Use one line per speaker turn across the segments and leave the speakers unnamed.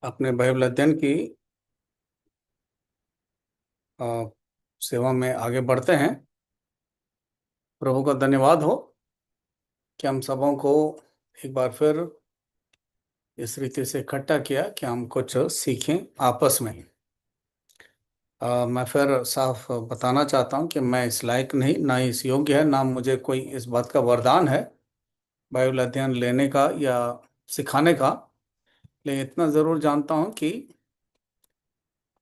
अपने बाइबल अध्ययन की अ, सेवा में आगे बढ़ते हैं। प्रभु का धन्यवाद हो कि हम सबों को एक बार फिर इस रीति से इकट्ठा किया कि हम कुछ सीखें आपस में। मैं फिर साफ बताना चाहता हूं कि मैं इस लायक नहीं, ना ही इस योग्य है, ना मुझे कोई इस बात का वरदान है बाइबल अध्ययन लेने का या सिखाने का। लेकिन इतना ज़रूर जानता हूं कि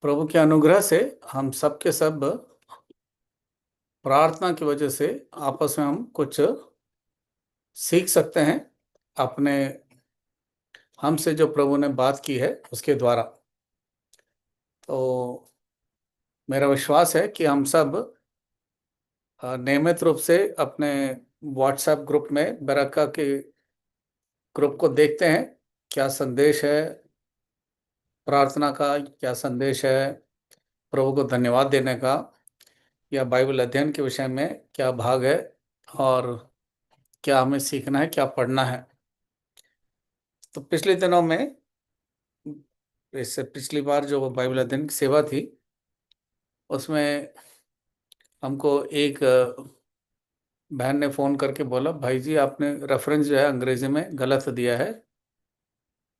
प्रभु के अनुग्रह से हम सब के सब प्रार्थना की वजह से आपस में हम कुछ सीख सकते हैं अपने हमसे जो प्रभु ने बात की है उसके द्वारा। तो मेरा विश्वास है कि हम सब नियमित रूप से अपने व्हाट्सएप ग्रुप में बरक्का के ग्रुप को देखते हैं। क्या संदेश है प्रार्थना का, क्या संदेश है प्रभु को धन्यवाद देने का, या बाइबल अध्ययन के विषय में क्या भाग है, और क्या हमें सीखना है, क्या पढ़ना है। तो पिछले दिनों में, इससे पिछली बार जो बाइबल अध्ययन की सेवा थी उसमें हमको एक बहन ने फ़ोन करके बोला, भाई जी आपने रेफरेंस जो है अंग्रेजी में गलत दिया है।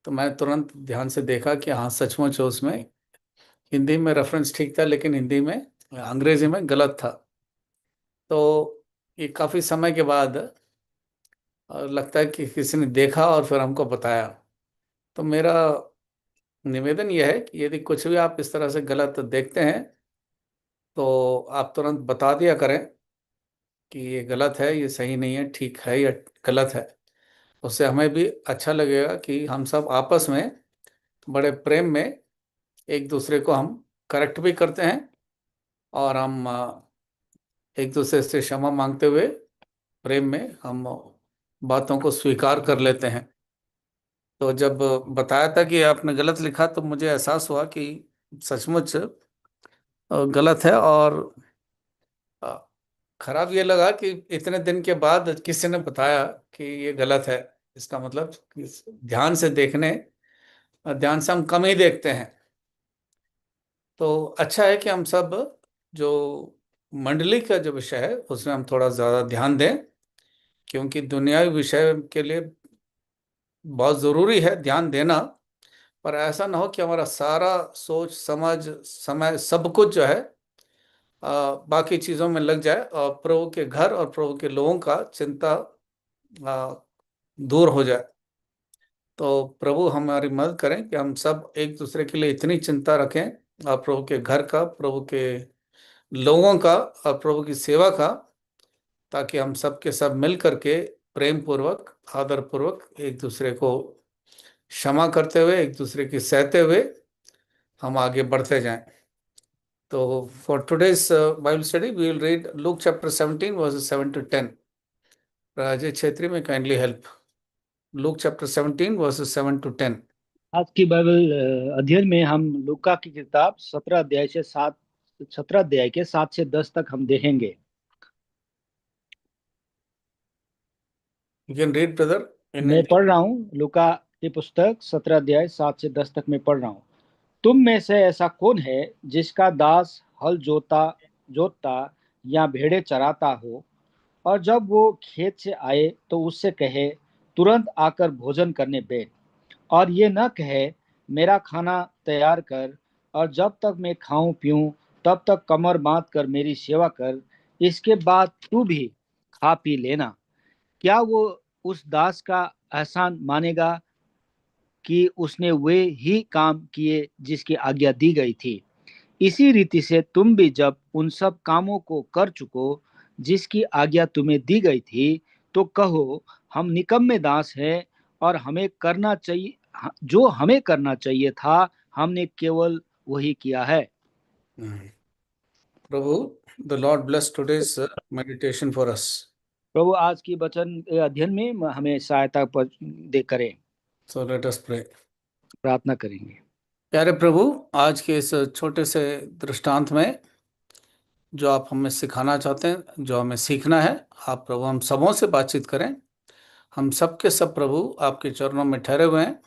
तो मैं तुरंत ध्यान से देखा कि हाँ सचमुच उसमें हिंदी में रेफरेंस ठीक था, लेकिन हिंदी में अंग्रेजी में गलत था। तो ये काफ़ी समय के बाद लगता है कि किसी ने देखा और फिर हमको बताया। तो मेरा निवेदन यह है कि यदि कुछ भी आप इस तरह से गलत देखते हैं तो आप तुरंत बता दिया करें कि ये गलत है, ये सही नहीं है, ठीक है या गलत है। उससे हमें भी अच्छा लगेगा कि हम सब आपस में बड़े प्रेम में एक दूसरे को हम करेक्ट भी करते हैं, और हम एक दूसरे से क्षमा मांगते हुए प्रेम में हम बातों को स्वीकार कर लेते हैं। तो जब बताया था कि आपने गलत लिखा तो मुझे एहसास हुआ कि सचमुच गलत है। और अ, खराब ये लगा कि इतने दिन के बाद किसी ने बताया कि ये गलत है। इसका मतलब कि ध्यान से देखने, ध्यान से हम कम ही देखते हैं। तो अच्छा है कि हम सब जो मंडली का जो विषय है उसमें हम थोड़ा ज़्यादा ध्यान दें, क्योंकि दुनियावी विषय के लिए बहुत ज़रूरी है ध्यान देना। पर ऐसा ना हो कि हमारा सारा सोच समझ समय सब कुछ जो है बाकी चीज़ों में लग जाए और प्रभु के घर और प्रभु के लोगों का चिंता दूर हो जाए। तो प्रभु हमारी मदद करें कि हम सब एक दूसरे के लिए इतनी चिंता रखें, और प्रभु के घर का, प्रभु के लोगों का और प्रभु की सेवा का, ताकि हम सब के सब मिल करके प्रेम पूर्वक, आदर पूर्वक एक दूसरे को क्षमा करते हुए, एक दूसरे की सहते हुए हम आगे बढ़ते जाएं। तो for today's Bible study we will read Luke chapter 17 verses 7 to 10। Rajesh Chhetri may kindly help. Luke chapter 17 verses 7 to 10।
आज की बाइबल अध्ययन में हम लूका की किताब 17 अध्याय के 7 से 10 तक हम देखेंगे।
You can read brother in
मैं
इंग्लिश।
पढ़ रहा हूँ लूका की पुस्तक 17 अध्याय 7 से 10 तक मैं पढ़ रहा हूँ। तुम में से ऐसा कौन है जिसका दास हल जोतता या भेड़े चराता हो, और जब वो खेत से आए तो उससे कहे, तुरंत आकर भोजन करने बैठ, और ये न कहे, मेरा खाना तैयार कर, और जब तक मैं खाऊं पीऊं तब तक कमर बांध कर मेरी सेवा कर, इसके बाद तू भी खा पी लेना। क्या वो उस दास का एहसान मानेगा कि उसने वे ही काम किए जिसकी आज्ञा दी गई थी? इसी रीति से तुम भी जब उन सब कामों को कर चुको जिसकी आज्ञा तुम्हें दी गई थी, तो कहो, हम निकम्मे दास हैं, और हमें करना चाहिए जो हमें करना चाहिए था, हमने केवल वही किया है।
प्रभु, the Lord bless today's meditation for us.
प्रभु आज की वचन अध्ययन में हमें सहायता दे करें।
So let us pray.
प्रार्थना करेंगे।
प्यारे प्रभु, आज के इस छोटे से दृष्टांत में जो आप हमें सिखाना चाहते हैं, जो हमें सीखना है, आप प्रभु हम सबों से बातचीत करें। हम सब के सब प्रभु आपके चरणों में ठहरे हुए हैं,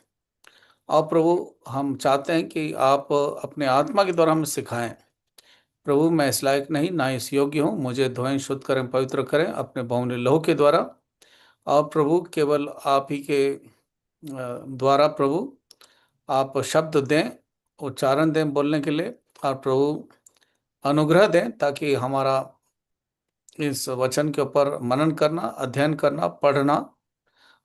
और प्रभु हम चाहते हैं कि आप अपने आत्मा के द्वारा हमें सिखाएं। प्रभु मैं इस लायक नहीं, ना इस योग्य हूँ, मुझे धोएं, शुद्ध करें, पवित्र करें अपने बहुमूल्य लहू के द्वारा। और प्रभु केवल आप ही के द्वारा प्रभु आप शब्द दें, उच्चारण दें बोलने के लिए। और प्रभु अनुग्रह दें ताकि हमारा इस वचन के ऊपर मनन करना, अध्ययन करना, पढ़ना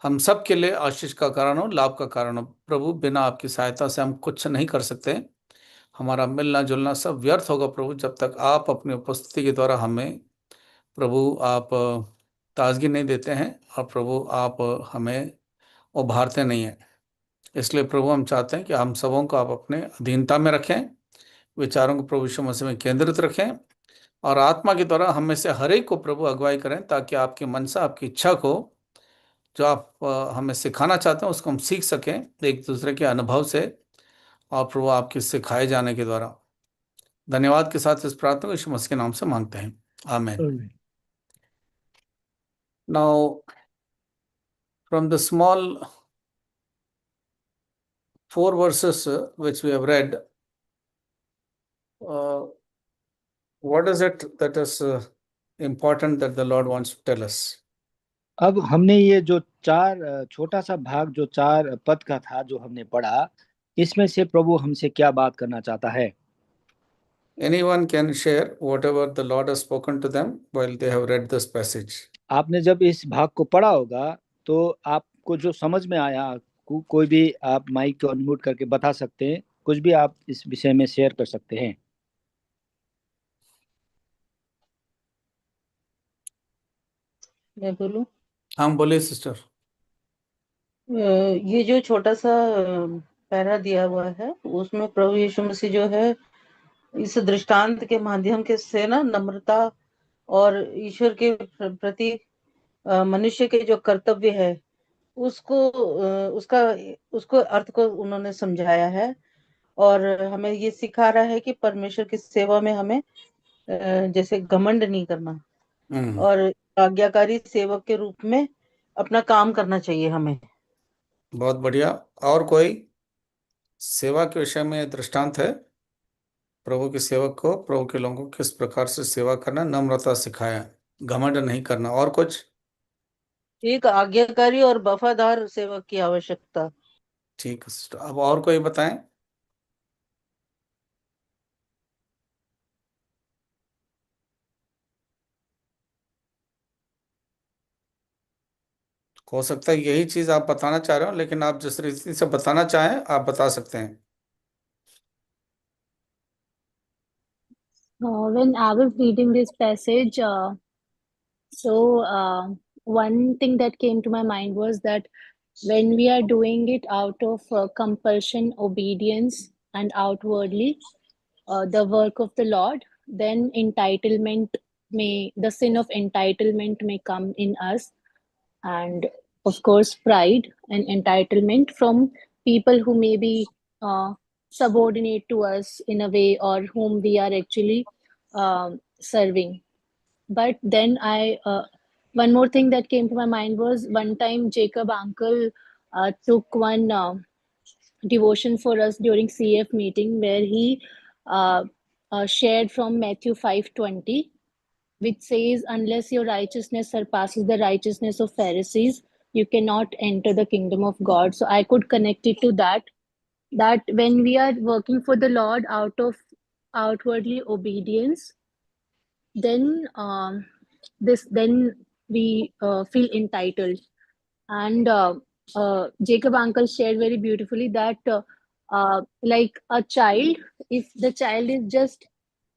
हम सब के लिए आशीष का कारण हो, लाभ का कारण हो। प्रभु बिना आपकी सहायता से हम कुछ नहीं कर सकते। हमारा मिलना जुलना सब व्यर्थ होगा प्रभु, जब तक आप अपनी उपस्थिति के द्वारा हमें प्रभु आप ताजगी नहीं देते हैं, और प्रभु आप हमें उभारते नहीं हैं। इसलिए प्रभु हम चाहते हैं कि हम सबों को आप अपने अधीनता में रखें, विचारों को प्रभु यीशु मसीह में केंद्रित रखें, और आत्मा के द्वारा हम में से हर एक को प्रभु अगुवाई करें, ताकि आपकी मनसा, आपकी इच्छा को जो आप हमें सिखाना चाहते हैं उसको हम सीख सकें एक दूसरे के अनुभव से, और प्रभु आपके सिखाए जाने के द्वारा। धन्यवाद के साथ इस प्रार्थना को यीशु मसीह के नाम से मांगते हैं, आमीन। Now from the small 4 verses which we have read, what is it that is important that the Lord wants to tell us?
अब हमने ये जो छोटा सा भाग, जो 4 पद का था, जो हमने पढ़ा, इसमें से प्रभु हमसे क्या बात करना चाहता है?
Anyone can share whatever the Lord has spoken to them while they have read this passage.
आपने जब इस भाग को पढ़ा होगा तो आपको जो समझ में आया, कोई भी आप माइक को अनम्यूट करके बता सकते हैं, कुछ भी आप इस विषय में शेयर कर सकते हैं।
मैं बोलूं?
हाँ बोलिए सिस्टर।
ये जो छोटा सा पैरा दिया हुआ है, उसमें प्रभु यीशु मसीह जो है इस दृष्टांत के माध्यम के से ना नम्रता और ईश्वर के प्रति मनुष्य के जो कर्तव्य है उसको उसको अर्थ को उन्होंने समझाया है, और हमें ये सिखा रहा है कि परमेश्वर की सेवा में हमें जैसे घमंड नहीं करना, और आज्ञाकारी सेवक के रूप में अपना काम करना चाहिए हमें।
बहुत बढ़िया। और कोई सेवा के विषय में दृष्टांत है? प्रभु के सेवक को, प्रभु के लोगों को किस प्रकार से सेवा करना, नम्रता सिखाया, घमंड नहीं करना। और कुछ?
एक आज्ञाकारी और वफादार सेवक की आवश्यकता।
ठीक है सिस्टर, अब और कोई बताएं। हो सकता है यही चीज आप बताना चाह रहे हो, लेकिन आप जिस रीति से बताना चाहें आप बता सकते हैं।
When I was reading this passage, one thing that came to my mind was that when we are doing it out of compulsion, obedience, and outwardly the work of the Lord, then the sin of entitlement may come in us, and of course, pride and entitlement from people who may be subordinate to us in a way, or whom we are actually serving. But then one more thing that came to my mind was one time Jacob uncle took one devotion for us during CF meeting, where he shared from Matthew 5:20, which says, "Unless your righteousness surpasses the righteousness of Pharisees, you cannot enter the kingdom of God." So I could connect it to that when we are working for the Lord out of outwardly obedience, then then we feel entitled. And Jacob uncle shared very beautifully that like a child, if the child is just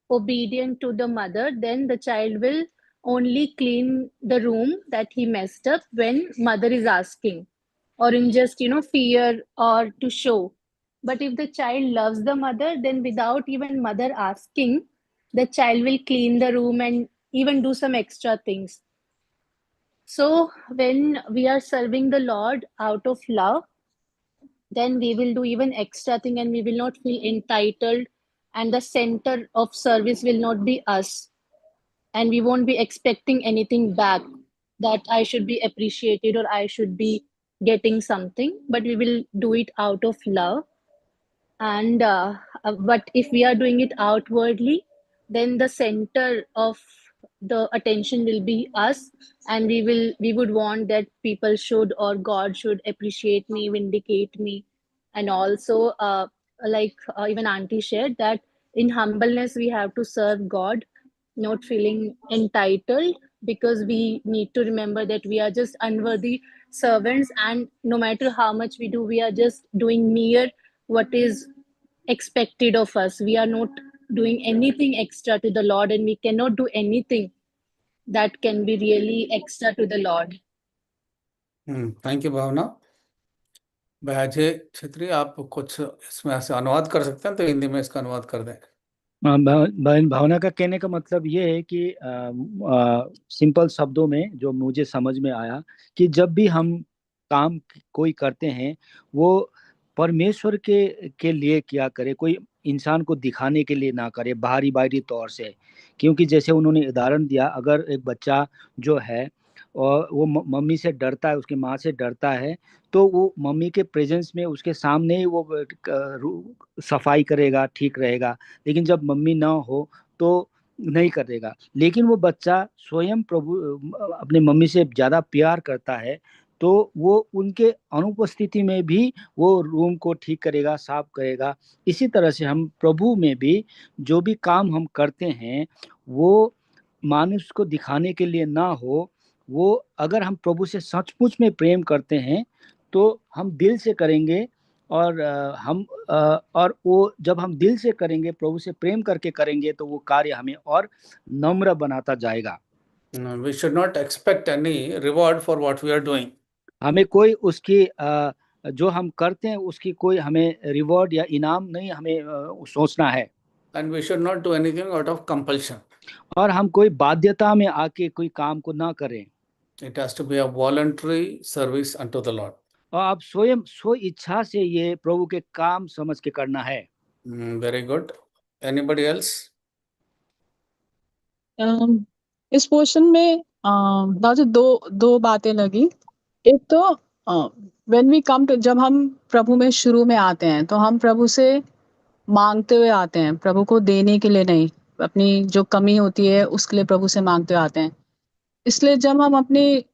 obedient to the mother, then the child will only clean the room that he messed up when mother is asking, or in just fear or to show. But if the child loves the mother, then without even mother asking, the child will clean the room and even do some extra things. So when we are serving the Lord out of love, then we will do even extra thing, and we will not feel entitled, and the center of service will not be us, and we won't be expecting anything back, that I should be appreciated or I should be getting something, but we will do it out of love. And but if we are doing it outwardly, then the center of the attention will be us, and we would want that people should, or God should, appreciate me, vindicate me. And also even auntie shared that in humbleness we have to serve God, not feeling entitled, because we need to remember that we are just unworthy servants, and no matter how much we do, we are just doing mere what is expected of us. We are not doing anything extra to the Lord, and we cannot do anything that can be really extra to the Lord.
Thank you Bhavna. भाई अजय छेत्री, आप कुछ इसमें ऐसे अनुवाद कर सकते हैं तो हिंदी में इसका अनुवाद कर दें।
भावना का कहने का मतलब ये है कि सिंपल शब्दों में जो मुझे समझ में आया कि जब भी हम काम कोई करते हैं वो परमेश्वर के लिए किया करे, कोई इंसान को दिखाने के लिए ना करे बाहरी बाहरी तौर से। क्योंकि जैसे उन्होंने उदाहरण दिया, अगर एक बच्चा जो है और वो मम्मी से डरता है, उसकी माँ से डरता है, तो वो मम्मी के प्रेजेंस में उसके सामने ही वो सफाई करेगा, ठीक रहेगा। लेकिन जब मम्मी ना हो तो नहीं करेगा। लेकिन वो बच्चा स्वयं प्रभु अपने मम्मी से ज़्यादा प्यार करता है, तो वो उनके अनुपस्थिति में भी वो रूम को ठीक करेगा, साफ करेगा। इसी तरह से हम प्रभु में भी जो भी काम हम करते हैं वो मानुष को दिखाने के लिए ना हो। वो अगर हम प्रभु से सचमुच में प्रेम करते हैं तो हम दिल से करेंगे, और और वो जब हम दिल से करेंगे, प्रभु से प्रेम करके करेंगे, तो वो कार्य हमें और नम्र बनाता जाएगा।
We should not expect any reward for what we are doing.
हमें कोई उसकी जो हम करते हैं उसकी कोई हमें रिवॉर्ड या इनाम नहीं हमें सोचना है।
And we should not do anything out of compulsion.
और हम कोई बाध्यता में आके कोई काम को ना करें।
It has to be a voluntary service unto the Lord.
और आप स्वयं स्व इच्छा से ये प्रभु के काम समझ के करना है।
Very good. Anybody else?
इस पोर्शन में मुझे दो बातें लगी। एक तो व्हेन वी कम टू, जब हम प्रभु में शुरू में आते हैं तो हम प्रभु से मांगते हुए आते हैं, प्रभु को देने के लिए नहीं, अपनी जो कमी होती है उसके लिए प्रभु से मांगते हुए आते हैं। इसलिए जब हम अपनी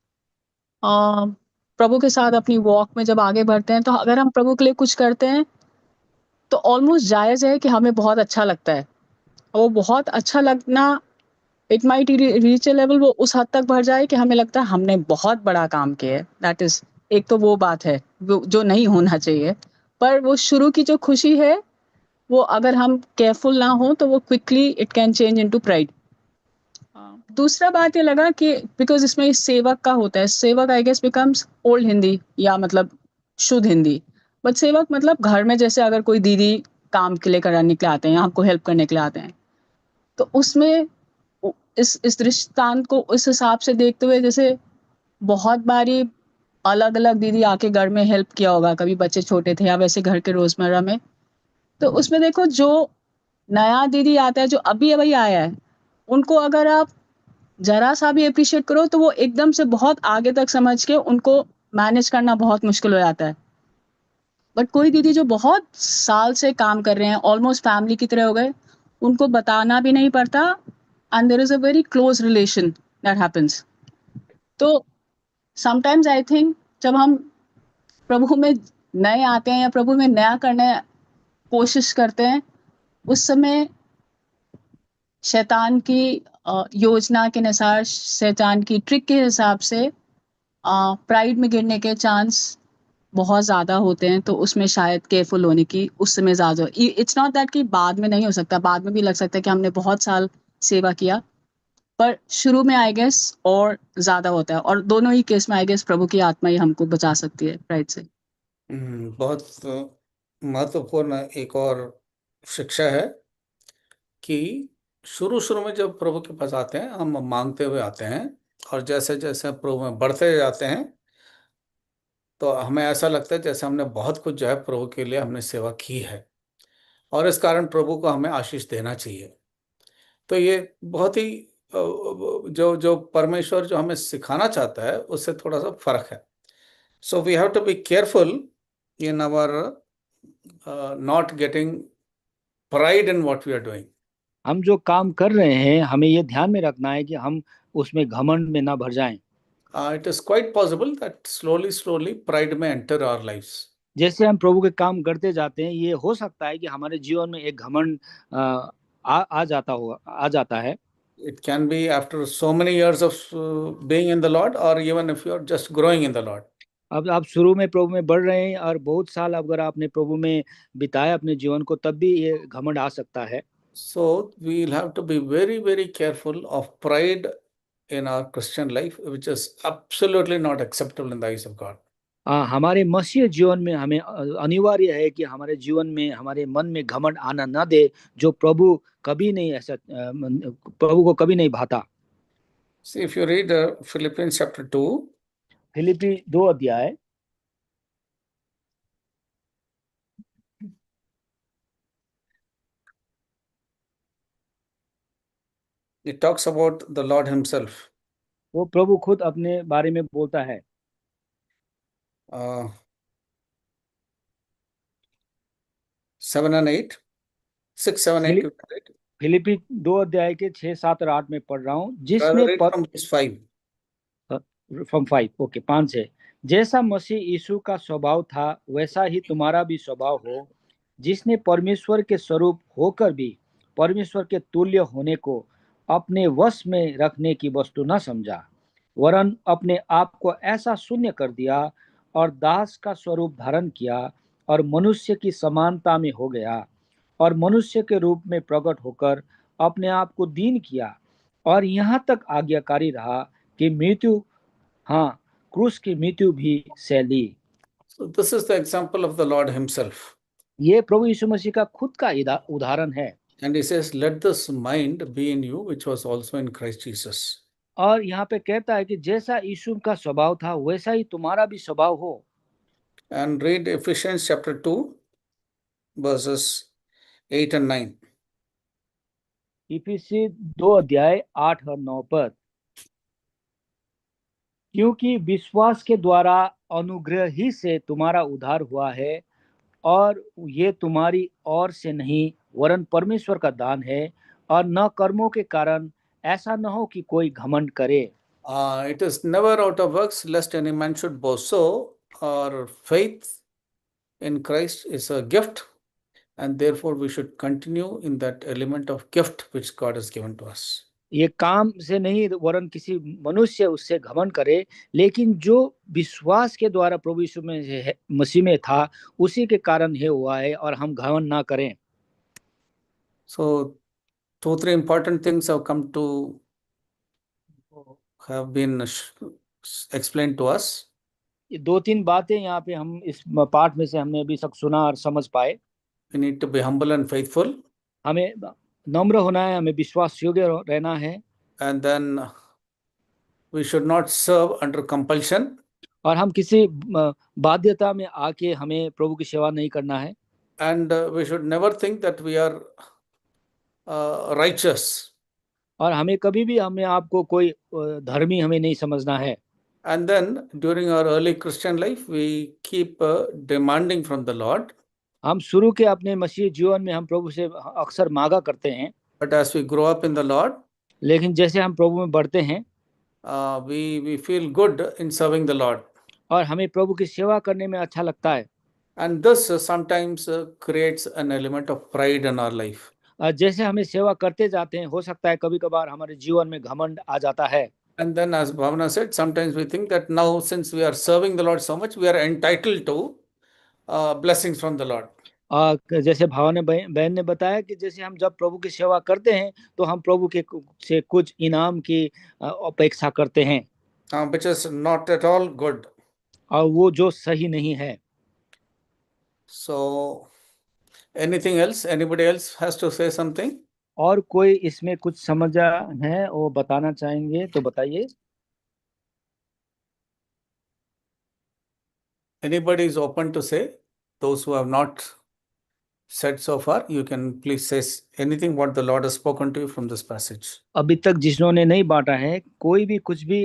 प्रभु के साथ अपनी वॉक में जब आगे बढ़ते हैं, तो अगर हम प्रभु के लिए कुछ करते हैं तो ऑलमोस्ट जायज़ है कि हमें बहुत अच्छा लगता है। वो बहुत अच्छा लगना, it might reach a level, वो उस हद तक बढ़ जाए कि हमें लगता है हमने बहुत बड़ा काम किया है। दैट इज़, एक तो वो बात है जो नहीं होना चाहिए। पर वो शुरू की जो खुशी है, वो अगर हम केयरफुल ना हो तो वो quickly it can change into pride. दूसरा बात ये लगा कि बिकॉज इसमें सेवक का होता है, सेवक I guess becomes old Hindi या मतलब शुद्ध हिंदी, बट सेवक मतलब घर में जैसे अगर कोई दीदी काम के लिए करने के लिए आते हैं या हमको हेल्प करने के लिए आते हैं, तो उसमें इस दृष्टांत को उस हिसाब से देखते हुए, जैसे बहुत बारी अलग अलग दीदी आके घर में हेल्प किया होगा, कभी बच्चे छोटे थे या वैसे घर के रोजमर्रा में, तो उसमें देखो जो नया दीदी आता है, जो अभी अभी आया है, उनको अगर आप जरा सा भी अप्रिशिएट करो तो वो एकदम से बहुत आगे तक समझ के उनको मैनेज करना बहुत मुश्किल हो जाता है। बट कोई दीदी जो बहुत साल से काम कर रहे हैं, ऑलमोस्ट फैमिली की तरह हो गए, उनको बताना भी नहीं पड़ता, and there is a very close relation that happens. तो समटाइम्स आई थिंक जब हम प्रभु में नए आते हैं या प्रभु में नया करने कोशिश करते हैं, उस समय शैतान की योजना के अनुसार, शैतान की ट्रिक के हिसाब से प्राइड में गिरने के चांस बहुत ज़्यादा होते हैं। तो उसमें शायद केयरफुल होने की उस समय ज़्यादा, इट्स नॉट दैट कि बाद में नहीं हो सकता, बाद में भी लग सकता है कि हमने बहुत साल सेवा किया, पर शुरू में आई गेस और ज़्यादा होता है। और दोनों ही केस में आई गेस प्रभु की आत्मा ही हमको बचा सकती है प्राइड से।
बहुत महत्वपूर्ण एक और शिक्षा है कि शुरू में जब प्रभु के पास आते हैं, हम मांगते हुए आते हैं, और जैसे जैसे प्रभु में बढ़ते जाते हैं तो हमें ऐसा लगता है जैसे हमने बहुत कुछ जो है प्रभु के लिए हमने सेवा की है, और इस कारण प्रभु को हमें आशीष देना चाहिए। तो ये बहुत ही जो जो परमेश्वर जो हमें सिखाना चाहता है उससे थोड़ा सा फर्क है। So we have to be careful in our not getting pride in what we are doing.
हम जो काम कर रहे हैं हमें ये ध्यान में रखना है कि हम उसमें घमंड में ना भर जाएं।
It is quite possible that slowly pride may enter our lives.
जैसे हम प्रभु के काम करते जाते हैं ये हो सकता है कि हमारे जीवन में एक घमंड आ जाता है।
It can be after so many years of being in the Lord, or even if you are just growing in the Lord.
अब आप शुरू में प्रभु में बढ़ रहे हैं और बहुत साल अगर आपने प्रभु में बिताया अपने जीवन को, तब भी ये घमंड आ सकता है।
So we'll have to be very careful of pride in our Christian life, which is absolutely not acceptable in the eyes of God.
हमारे मसीह जीवन में हमें अनिवार्य है कि हमारे जीवन में हमारे मन में घमंड आना ना दे, जो प्रभु को कभी नहीं भाता।
See, if you read Philippians chapter 2,
फिलिप्पी 2 अध्याय
it talks about the Lord himself.
वो प्रभु खुद अपने बारे में बोलता है।
7 and 8, 6, 7, 8.
फिलिप्पी 2 अध्याय के 6, 7 और 8 में पढ़ रहा हूँ। जिसने
from verse 5.
फ्रॉम 5, ओके 5 से, जैसा मसीह यीशु का स्वभाव था वैसा ही तुम्हारा भी स्वभाव हो, जिसने परमेश्वर के स्वरूप होकर भी परमेश्वर के तुल्य होने को अपने वश में रखने की वस्तु न समझा, वरन अपने आप को ऐसा शून्य कर दिया और दास का स्वरूप धारण किया और मनुष्य की समानता में हो गया और मनुष्य के रूप में प्रकट होकर अपने आप को दीन किया और यहाँ तक आज्ञाकारी रहा कि मृत्यु, हाँ, क्रूस की मृत्यु भी सह ली।
So this is the example of the Lord himself.
ये प्रभु यीशु मसीह का खुद का उदाहरण है।
And he says, let this mind be in you, which was also in Christ Jesus.
और यहाँ पे कहता है कि जैसा यीशु का स्वभाव था वैसा ही तुम्हारा भी स्वभाव हो।
And read Ephesians chapter 2, verses 8 and 9.
इफिसी 2 अध्याय 8 और 9 पद, क्योंकि विश्वास के द्वारा अनुग्रह ही से तुम्हारा उद्धार हुआ है और ये तुम्हारी ओर से नहीं वरन परमेश्वर का दान है और न कर्मों के कारण, ऐसा न हो कि कोई घमंड करे।
It is never out of works, lest any man should boast. So our faith in Christ is a gift, and therefore we should continue in that element of gift which God has given to us.
ये काम से नहीं वरन किसी मनुष्य उससे घमंड करे, लेकिन जो विश्वास के द्वारा प्रभु यीशु में मसीह में था उसी के कारण ये हुआ है और हम घमंड ना करें।
So 2-3 important things have been explained to us.
ये 2-3 बातें यहाँ पे हम इस पाठ में से हमने अभी सब सुना और समझ पाए।
We need to be humble and faithful.
हमें नम्र होना है, हमें विश्वास योग्य रहना है।
And then we should not serve under compulsion.
और हम किसी बाध्यता में आके हमें प्रभु की सेवा नहीं करना है।
And we should never think that we are righteous.
और हमें कभी भी हमें आपको कोई धर्मी हमें नहीं समझना है।
And then during our early Christian life, we keep demanding from the Lord.
हम शुरू के अपने मसीह जीवन में हम प्रभु से अक्सर मांगा करते हैं।
But as we grow up in the Lord,
लेकिन जैसे हम प्रभु में बढ़ते हैं,
we feel good in serving the Lord.
और हमें प्रभु की सेवा करने में अच्छा लगता है।
And this sometimes creates an element of pride in our life.
जैसे हमें सेवा करते जाते हैं, हो सकता है कभी कभार हमारे जीवन में घमंड आ जाता है।
And then, as Bhavana said, sometimes we think that now, since we are serving the Lord so much, we are entitled to blessings from the Lord.
जैसे भावना बहन ने बताया कि जैसे हम जब प्रभु की सेवा करते हैं तो हम प्रभु के से कुछ इनाम की अपेक्षा करते हैं,
which is not at all good.
और वो जो सही नहीं है।
So anything else? Anybody else has to say something?
और कोई इसमें कुछ समझा है वो बताना चाहेंगे तो बताइए।
Anybody is open to say? Those who have not said so far, you can please say anything what the Lord has spoken to you from this passage.
अभी तक जिन्होंने नहीं बांटा है, कोई भी कुछ भी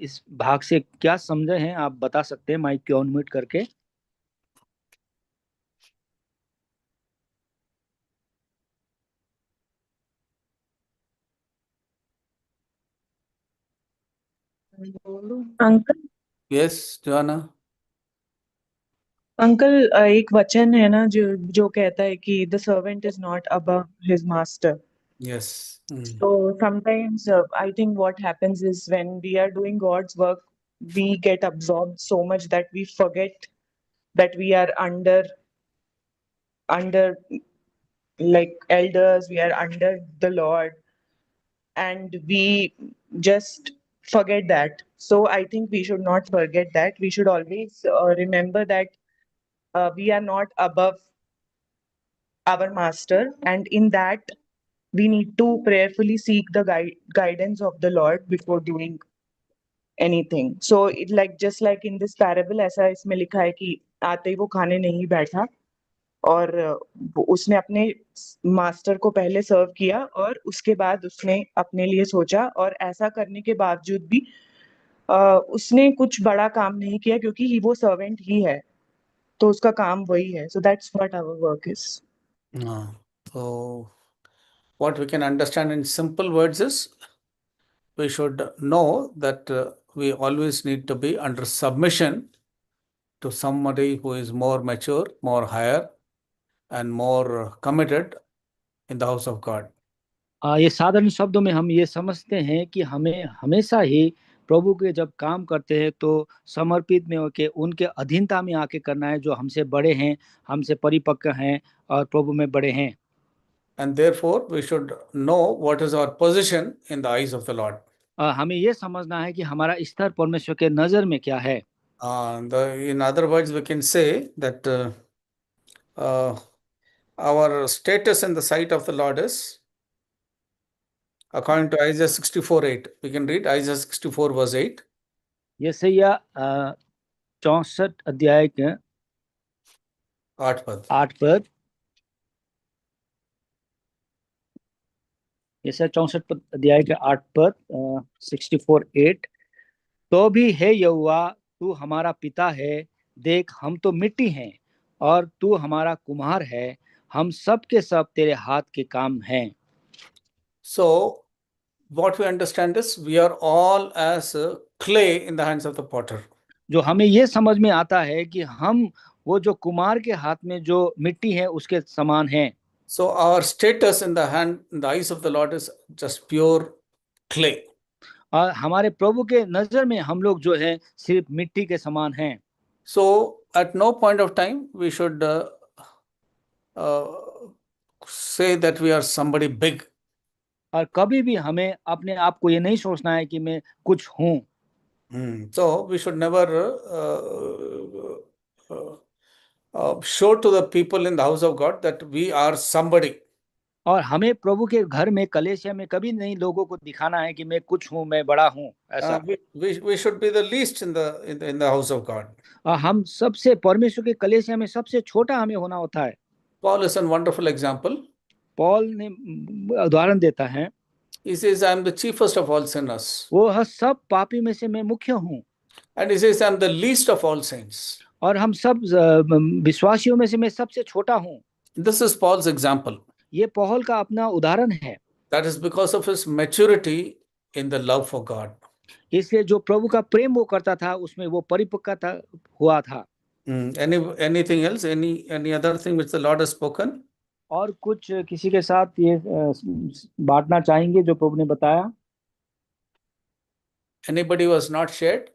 इस भाग से क्या समझे हैं आप बता सकते हैं माइक को अनम्यूट करके।
Uncle
Yes, Joanna.
अंकल एक वचन है ना जो जो कहता है कि the servant is not above his master.
Yes.
So sometimes I think what happens is when we are doing God's work, we get absorbed so much that we forget that we are under like elders, we are under the Lord, and we just forget that. So I think we should not forget that. We should always remember that we are not above our master, and in that we need to prayerfully seek the guidance of the Lord before doing anything. So it like just like in this parable, ऐसा इसमें लिखा है कि आते ही वो खाने नहीं बैठा और उसने अपने मास्टर को पहले सर्व किया और उसके बाद उसने अपने लिए सोचा, और ऐसा करने के बावजूद भी उसने कुछ बड़ा काम नहीं किया क्योंकि वो सर्वेंट ही है, तो उसका काम वही है. So that's what our work is.
So what we can understand in simple words is we should know that we always need to be under submission to somebody who is more mature, more higher, and more committed in the house of God.
ये साधारण शब्दों में हम ये समझते हैं कि हमें हमेशा ही प्रभु के जब काम करते हैं तो समर्पित में होके उनके अधीनता में आके करना है, जो हमसे बड़े हैं, हमसे परिपक्व हैं और प्रभु में बड़े हैं.
And therefore, we should know what is our position in the eyes of the Lord.
हमें ये समझना है कि हमारा स्तर परमेश्वर के नजर में क्या है.
In other words, we can say that our status in the sight of the Lord is according to Isaiah 64:8. We can read Isaiah 64 verse 8.
यशायाह 64 अध्याय के
8 पद.
8 पद. यशायाह 64 अध्याय के 8 पद 64:8. तो भी हे यहोवा तू हमारा पिता है, देख हम तो मिट्टी हैं और तू हमारा कुम्हार है, हम सब के सब तेरे हाथ के काम हैं.
So what we understand is we are all as clay in the hands of the potter.
जो हमें ये समझ में आता है कि हम वो जो कुम्हार के हाथ में जो मिट्टी है उसके समान हैं.
So our status in the eyes of the Lord is just pure clay.
और हमारे प्रभु के नजर में हम लोग जो है सिर्फ मिट्टी के समान हैं.
So at no point of time we should say that we are somebody big.
और कभी भी हमें अपने आप को ये नहीं सोचना है कि मैं कुछ हूँ.
So we should never show to the people in the house of God that we are somebody.
और हमें प्रभु के घर में कलीसिया में कभी नहीं लोगों को दिखाना है कि मैं कुछ हूँ, मैं बड़ा हूँ, ऐसा.
We should be the least in the house of God.
हम सबसे परमेश्वर के कलीसिया में सबसे छोटा हमें होना होता है.
Paul is a wonderful example.
Paul ने उदाहरण देता है.
He says, I am the chiefest of all sinners.
वो सब पापी में से मैं मुख्य हूँ.
And he says, I am the least of all saints.
और हम सब विश्वासियों में से मैं सबसे छोटा हूँ.
This is Paul's example.
ये पौल का अपना उदाहरण है.
That is because of his maturity in the love for God.
इसलिए जो प्रभु का प्रेम वो करता था उसमें वो परिपक्वता हुआ था.
Anything else? Any other thing which the Lord has spoken?
और कुछ किसी के साथ ये बांटना चाहेंगे जो प्रभु ने बताया?
Anybody who has not shared?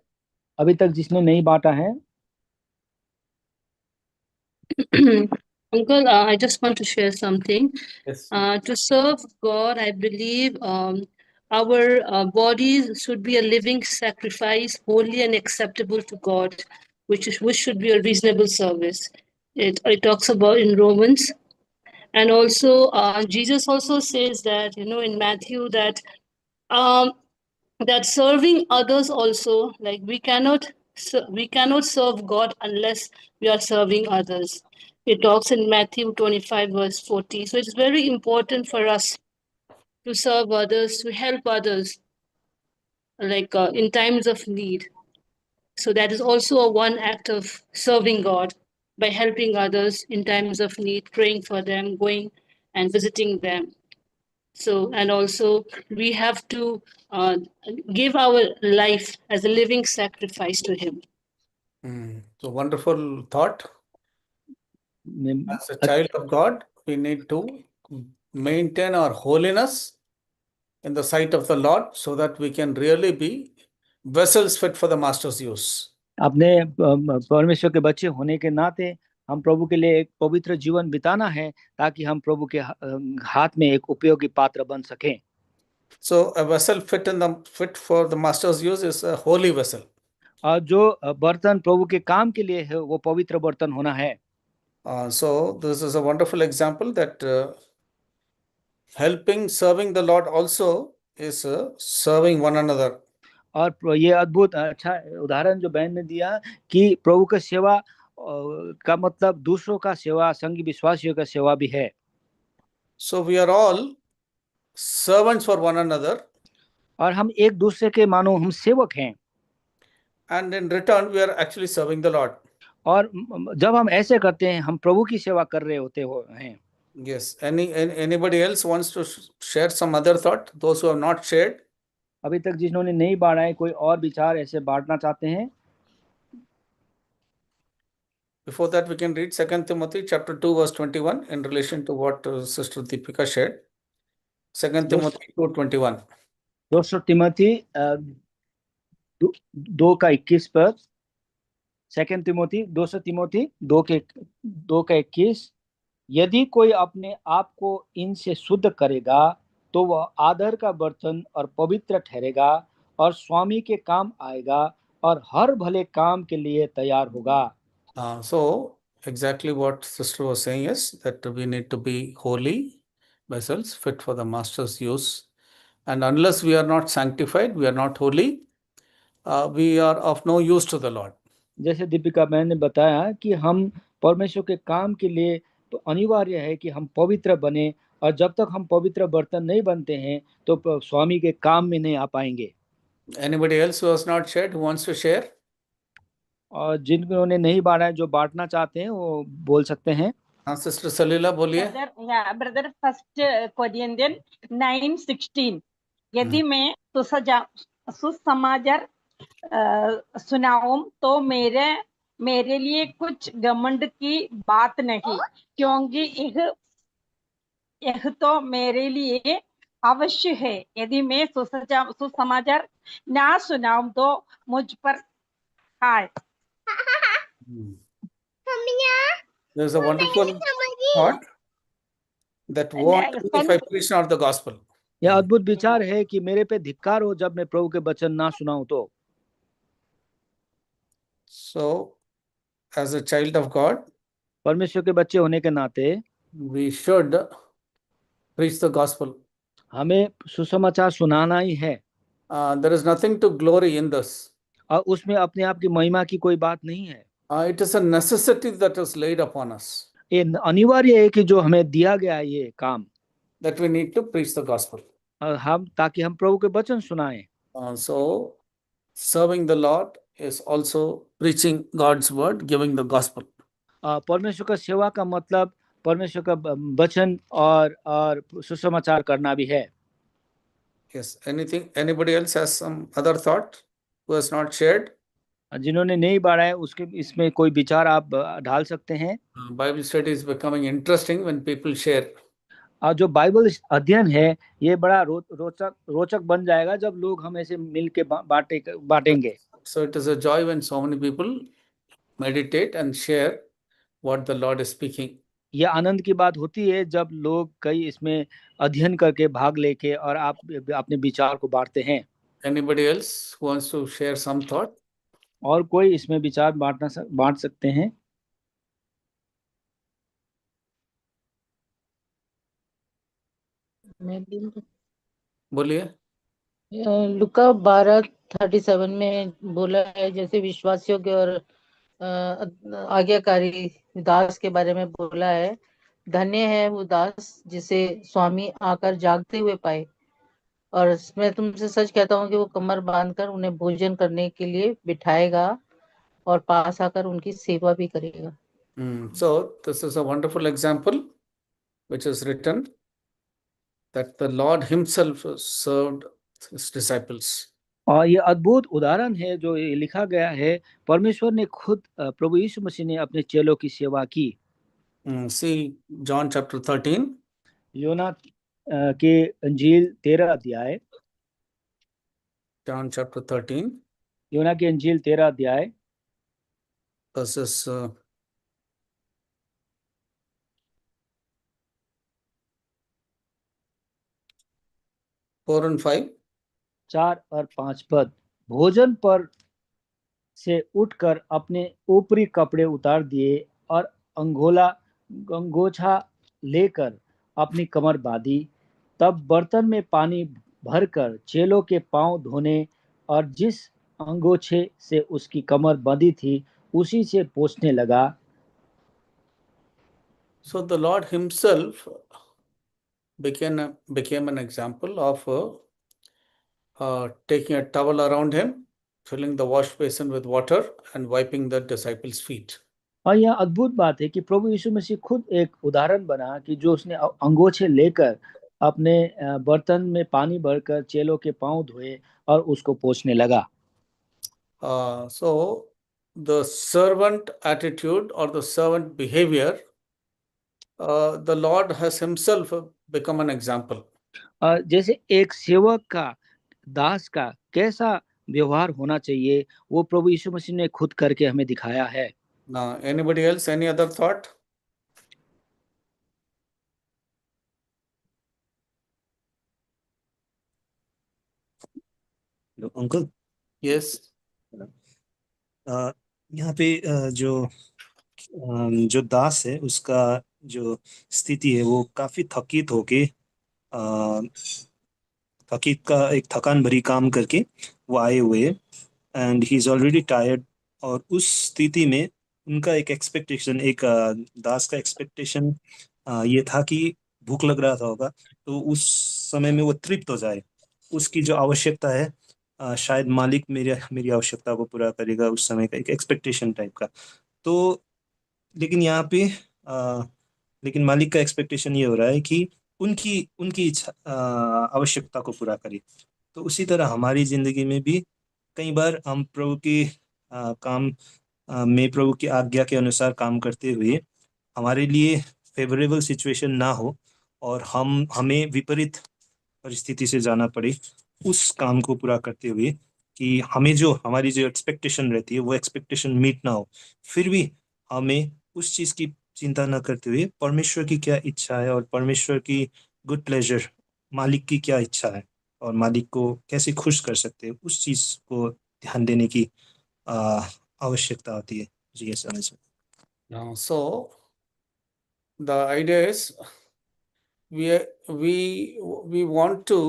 अभी तक जिसने नहीं बांटा है?
Uncle, I just want to share something.
Yes.
To serve God, I believe our bodies should be a living sacrifice, holy and acceptable to God, which should be a reasonable service. It talks about in Romans. And also, Jesus also says that, in Matthew that that serving others also, like we cannot serve God unless we are serving others. It talks in Matthew 25, verse 40. So it's very important for us to serve others, to help others, like in times of need. So that is also a one act of serving God by helping others in times of need, praying for them, going and visiting them. So, and also we have to give our life as a living sacrifice to Him.
So wonderful thought. As a child of God, we need to maintain our holiness in the sight of the Lord so that we can really be vessels fit for the Master's use.
अपने परमेश्वर के बच्चे होने के नाते हम प्रभु के लिए एक पवित्र जीवन बिताना है ताकि हम प्रभु के हाथ में एक उपयोगी पात्र बन सकें.
So a vessel fit for the Master's use is a holy vessel.
और जो बर्तन प्रभु के काम के लिए है वो पवित्र बर्तन होना है.
So this is a wonderful example that serving the Lord also is serving one another.
और ये अद्भुत अच्छा उदाहरण जो बहन ने दिया कि प्रभु का सेवा का मतलब दूसरों का सेवा, संगी विश्वासियों का सेवा भी है.
So we are all servants for one another.
और हम एक दूसरे के मानो हम सेवक हैं.
And in return we are actually serving the Lord.
और जब हम ऐसे करते हैं हम प्रभु की सेवा कर रहे होते हैं.
Yes. Anybody else wants to share some other thought? Those who have not shared.
अभी तक जिन्होंने नहीं बांटा है कोई और विचार ऐसे बांटना चाहते हैं?
Before that, we can read 2 Timothy chapter 2 verse 21 in relation to what Sister Deepika shared. 2 Timothy 2:21.
2 Timothy 2 का 21 पर. 2 तिमोथी 2 का 21. यदि कोई अपने आप को इनसे शुद्ध करेगा तो वह आदर का बर्तन और पवित्र ठहरेगा और स्वामी के काम आएगा और हर भले काम के लिए तैयार होगा.
So exactly what sister was saying is that we need to be holy vessels fit for the Master's use, and unless we are not sanctified, we are not holy, we are of no use to the Lord.
जैसे दीपिका बहन ने बताया कि हम परमेश्वर के काम के लिए तो अनिवार्य है कि हम पवित्र बने, और जब तक हम पवित्र बर्तन नहीं बनते हैं तो स्वामी के काम में नहीं आ पाएंगे.
Anybody else who has not shared, who wants to share?
और जिन्होंने नहीं बांटा है जो बांटना चाहते हैं वो बोल सकते हैं.
हाँ सिस्टर सलीला बोलिए.
Brother first Corinthian 9:16. यदि मैं सुसमाचार सुनाऊं तो मेरे लिए कुछ घमंड की बात नहीं, क्योंकि यह तो मेरे लिए अवश्य है. यदि मैं सुसमाचार ना सुनाऊं तो मुझ पर हाय.
There's a wonderful thought that what if I preach not the gospel?
यह अद्भुत विचार है कि मेरे पे धिक्कार हो जब मैं प्रभु के वचन ना सुनाऊं तो.
So as a child of God,
परमेश्वर के बच्चे होने के नाते
we should preach the gospel.
हमें सुसमाचार सुनाना ही है.
There is nothing to glory in this.
और उसमें अपने आप की महिमा की कोई बात नहीं है.
It is a necessity that is laid upon us.
ये अनिवार्य है कि जो हमें दिया गया है ये काम,
that we need to preach the gospel.
हम ताकि हम प्रभु के वचन सुनाएं.
So serving the Lord is also preaching God's word, giving the gospel.
परमेश्वर का सेवा का मतलब परमेश्वर का वचन और सुसमाचार करना भी है.
Yes. Anybody else has some other thought who has not shared?
जिन्होंने नहीं बांटा है उसके इसमें कोई विचार आप डाल सकते हैं.
Bible study is becoming interesting when people share.
जो बाइबल अध्ययन है ये बड़ा रोचक बन जाएगा जब लोग हम ऐसे मिल के बांटेंगे.
So it is a joy when so many people meditate and share what the Lord is speaking.
ये आनंद की बात होती है जब लोग कई इसमें अध्ययन करके भाग लेके और आप अपने विचार को बांटते हैं.
Anybody else who wants to share some thought?
और कोई इसमें विचार बांट सकते हैं.
बोलिए.
लुका 12:37 में बोला है जैसे विश्वासियों के और आज्ञाकारी दास के बारे में बोला है, धन्य है वो दास जिसे स्वामी आकर जागते हुए पाए। और मैं तुमसे सच कहता हूँ कि वो कमर बांधकर उन्हें भोजन करने के लिए बिठाएगा और पास आकर उनकी सेवा भी करेगा।
So this is a wonderful example which is written that the Lord himself served his disciples.
और ये अद्भुत उदाहरण है जो ये लिखा गया है, परमेश्वर ने खुद प्रभु यीशु मसीह ने अपने चेलों की सेवा की।
See John chapter 13.
योना के अंजील 13 अध्याय।
John chapter 13.
योना के अंजील 13 अध्याय
verses 4 and 5.
4 और 5 पद। भोजन पर से उठकर अपने ऊपरी कपड़े उतार दिए और अंगोछा लेकर अपनी कमर बांधी। तब बर्तन में पानी भरकर चेलों के पांव धोने और जिस अंगोछे से उसकी कमर बंधी थी उसी से पोंछने लगा।
So the Lord himself became an example of taking a towel around him, filling the wash basin with water and wiping the disciples' feet.
और यह अद्भुत बात है कि प्रभु यीशु मसीह खुद एक उदाहरण बना कि जो उसने अंगोछे लेकर अपने बर्तन में पानी भरकर चेलों के पांव धोए और उसको पोंछने लगा।
So the servant attitude or the servant behavior, the Lord has himself become an example.
जैसे एक सेवक का, दास का कैसा व्यवहार होना चाहिए वो प्रभु यीशु मसीह ने खुद करके हमें दिखाया है।
Now, anybody else, any other thought?
Uncle.
Yes.
यहाँ पे जो दास है उसका जो स्थिति है वो काफी थकित होके थकित का एक थकान भरी काम करके वो आए हुए and he is already tired. और उस स्थिति में उनका एक एक्सपेक्टेशन, एक दास का एक्सपेक्टेशन ये था कि भूख लग रहा था होगा तो उस समय में वो तृप्त हो जाए। उसकी जो आवश्यकता है शायद मालिक मेरी आवश्यकता को पूरा करेगा, उस समय का एक एक्सपेक्टेशन टाइप का। तो लेकिन यहाँ पे लेकिन मालिक का एक्सपेक्टेशन ये हो रहा है कि उनकी उनकी इच्छा आवश्यकता को पूरा करे। तो उसी तरह हमारी जिंदगी में भी कई बार हम प्रभु के काम में प्रभु की आज्ञा के अनुसार काम करते हुए हमारे लिए फेवरेबल सिचुएशन ना हो और हमें विपरीत परिस्थिति से जाना पड़े उस काम को पूरा करते हुए कि हमारी जो एक्सपेक्टेशन रहती है वो एक्सपेक्टेशन मीट ना हो, फिर भी हमें उस चीज़ की चिंता न करते हुए परमेश्वर की क्या इच्छा है और परमेश्वर की गुड प्लेजर, मालिक की क्या इच्छा है और मालिक को कैसे खुश कर सकते हैं उस चीज़ को ध्यान देने की आवश्यकता होती है। जी ये समझ में।
So the idea is we want to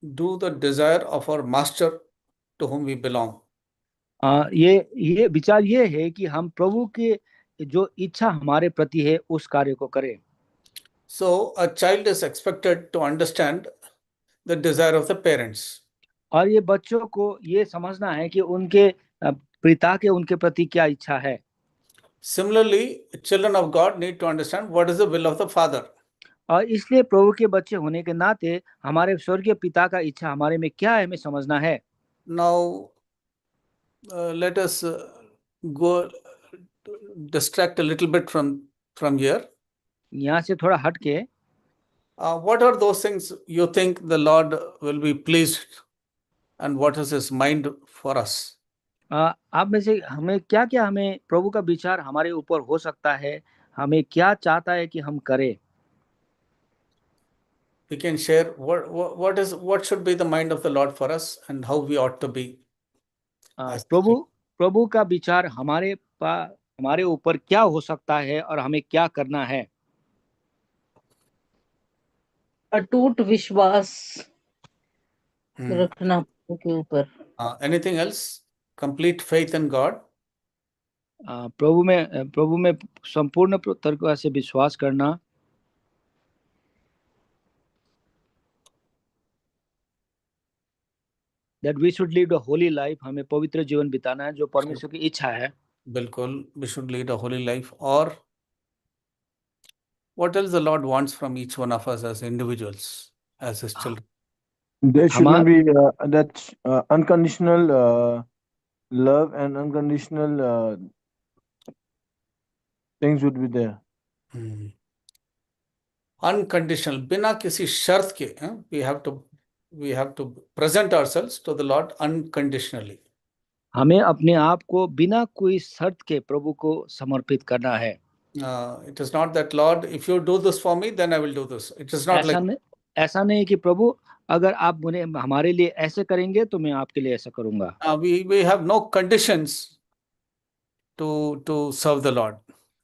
do the desire of our master to whom we belong.
ये विचार ये है कि हम प्रभु के जो इच्छा हमारे प्रति है उस कार्य को करें।
So a child is expected to understand the desire of the parents.
और ये बच्चों को ये समझना है कि उनके पिता के उनके प्रति क्या इच्छा है।
Similarly, children of God need to understand what is the will of the Father.
और इसलिए प्रभु के बच्चे होने के नाते हमारे स्वर्गीय पिता का इच्छा हमारे में क्या है हमें समझना है।
Now let us go distract a little bit from here.
यहाँ से थोड़ा हट के
what are those things you think the Lord will be pleased and what is his mind for us?
आप में से हमें प्रभु का विचार हमारे ऊपर हो सकता है, हमें क्या चाहता है कि हम करें।
We can share what should be the mind of the Lord for us and how we ought to be.
प्रभु का विचार हमारे ऊपर क्या हो सकता है और हमें क्या करना है।
अटूट विश्वास रखना के ऊपर।
Anything else? Complete faith in God.
प्रभु में संपूर्ण तरीके से विश्वास करना, that we should live a holy life, हमें पवित्र जीवन बिताना है जो परमेश्वर की इच्छा है।
बिल्कुल, we should lead a holy life. और what else the Lord wants from each one of us as individuals, as His children?
There should not
हमार
be that unconditional love and unconditional things would be there.
Unconditional, बिना किसी शर्त के, we have to present ourselves to the Lord unconditionally.
हमें अपने आप को बिना कोई शर्त के प्रभु को समर्पित करना है।
It is not that, Lord, if you do this for me, then I will do this. It is not like
ऐसा नहीं कि प्रभु अगर आप हमारे लिए ऐसे करेंगे तो मैं आपके लिए ऐसा करूंगा।
we have no conditions to serve the Lord.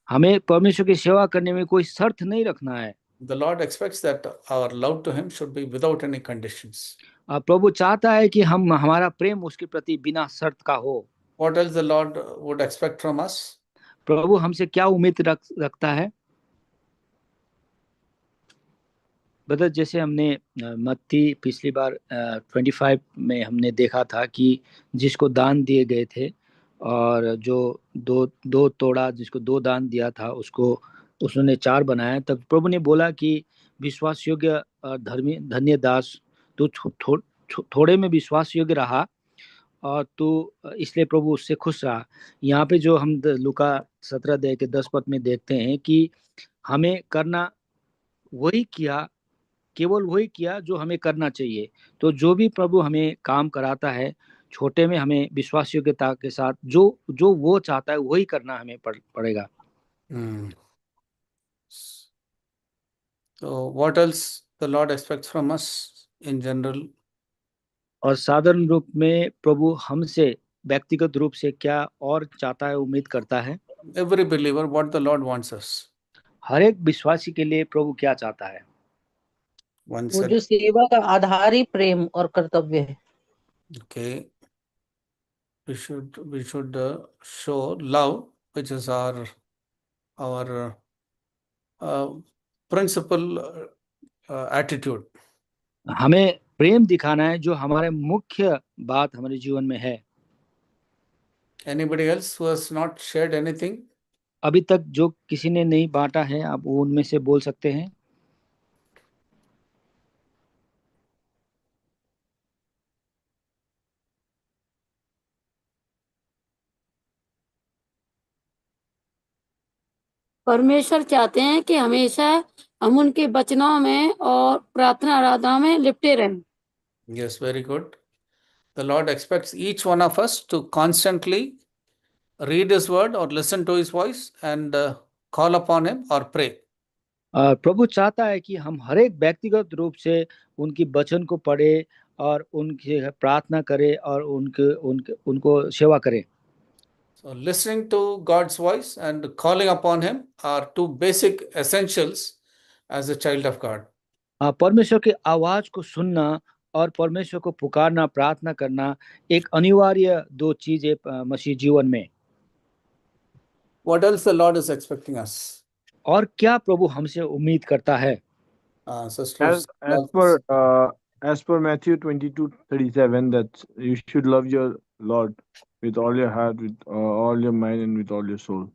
हमें परमेश्वर की सेवा करने में कोई शर्त नहीं रखना है।
The Lord expects that our love to Him should be without any conditions.
प्रभु चाहता है कि हमारा प्रेम उसके प्रति बिना शर्त का हो।
What else the Lord would expect from us?
प्रभु हमसे क्या उम्मीद रखता है? ब्रदर, जैसे हमने मत्ती पिछली बार 25 में हमने देखा था कि जिसको दान दिए गए थे और जो दो तोड़ा जिसको 2 दान दिया था उसको उसने 4 बनाया, तब प्रभु ने बोला कि विश्वास योग्य धर्मी धन्य दास, तू थोड़े में विश्वास योग्य रहा और तू इसलिए प्रभु उससे खुश रहा। यहाँ पे जो हम लूका 17 अध्याय के 10 पद में देखते हैं कि हमें करना केवल वही किया जो हमें करना चाहिए। तो जो भी प्रभु हमें काम कराता है छोटे में, हमें विश्वास योग्यता के साथ जो वो चाहता है वही करना हमें पड़ेगा।
So what else the Lord expects from us in general?
और साधारण रूप में प्रभु हमसे व्यक्तिगत रूप से क्या और चाहता है, उम्मीद करता है?
Every believer, what the Lord wants us.
हर एक विश्वासी के लिए प्रभु क्या चाहता है?
वो जो सेवा का आधार ही प्रेम और कर्तव्य है।
Okay, we should show love, which is our principal attitude.
हमें प्रेम दिखाना है जो हमारे मुख्य बात हमारे जीवन में है।
Anybody else who has not shared anything?
अभी तक जो किसी ने नहीं बांटा है, आप उनमें से बोल सकते हैं।
परमेश्वर चाहते हैं कि हमेशा हम उनके वचनों में और प्रार्थना आराधना में लिपटे रहें।
Yes, very good. The Lord expects each one of us to constantly read His word or listen to His voice and call upon Him or pray.
प्रभु चाहता है कि हम हर एक व्यक्तिगत रूप से उनकी वचन को पढ़े और उनकी प्रार्थना करें और उनको सेवा करें।
So listening to God's voice and calling upon Him are 2 basic essentials as a child of God.
परमेश्वर की आवाज को सुनना और परमेश्वर को पुकारना, प्रार्थना करना एक अनिवार्य 2 चीजें मसीह जीवन में।
What else the Lord is expecting us?
और क्या प्रभु हमसे उम्मीद करता है?
As per Matthew 22:37, that you should love your Lord with all your heart, with all your mind and with all your soul.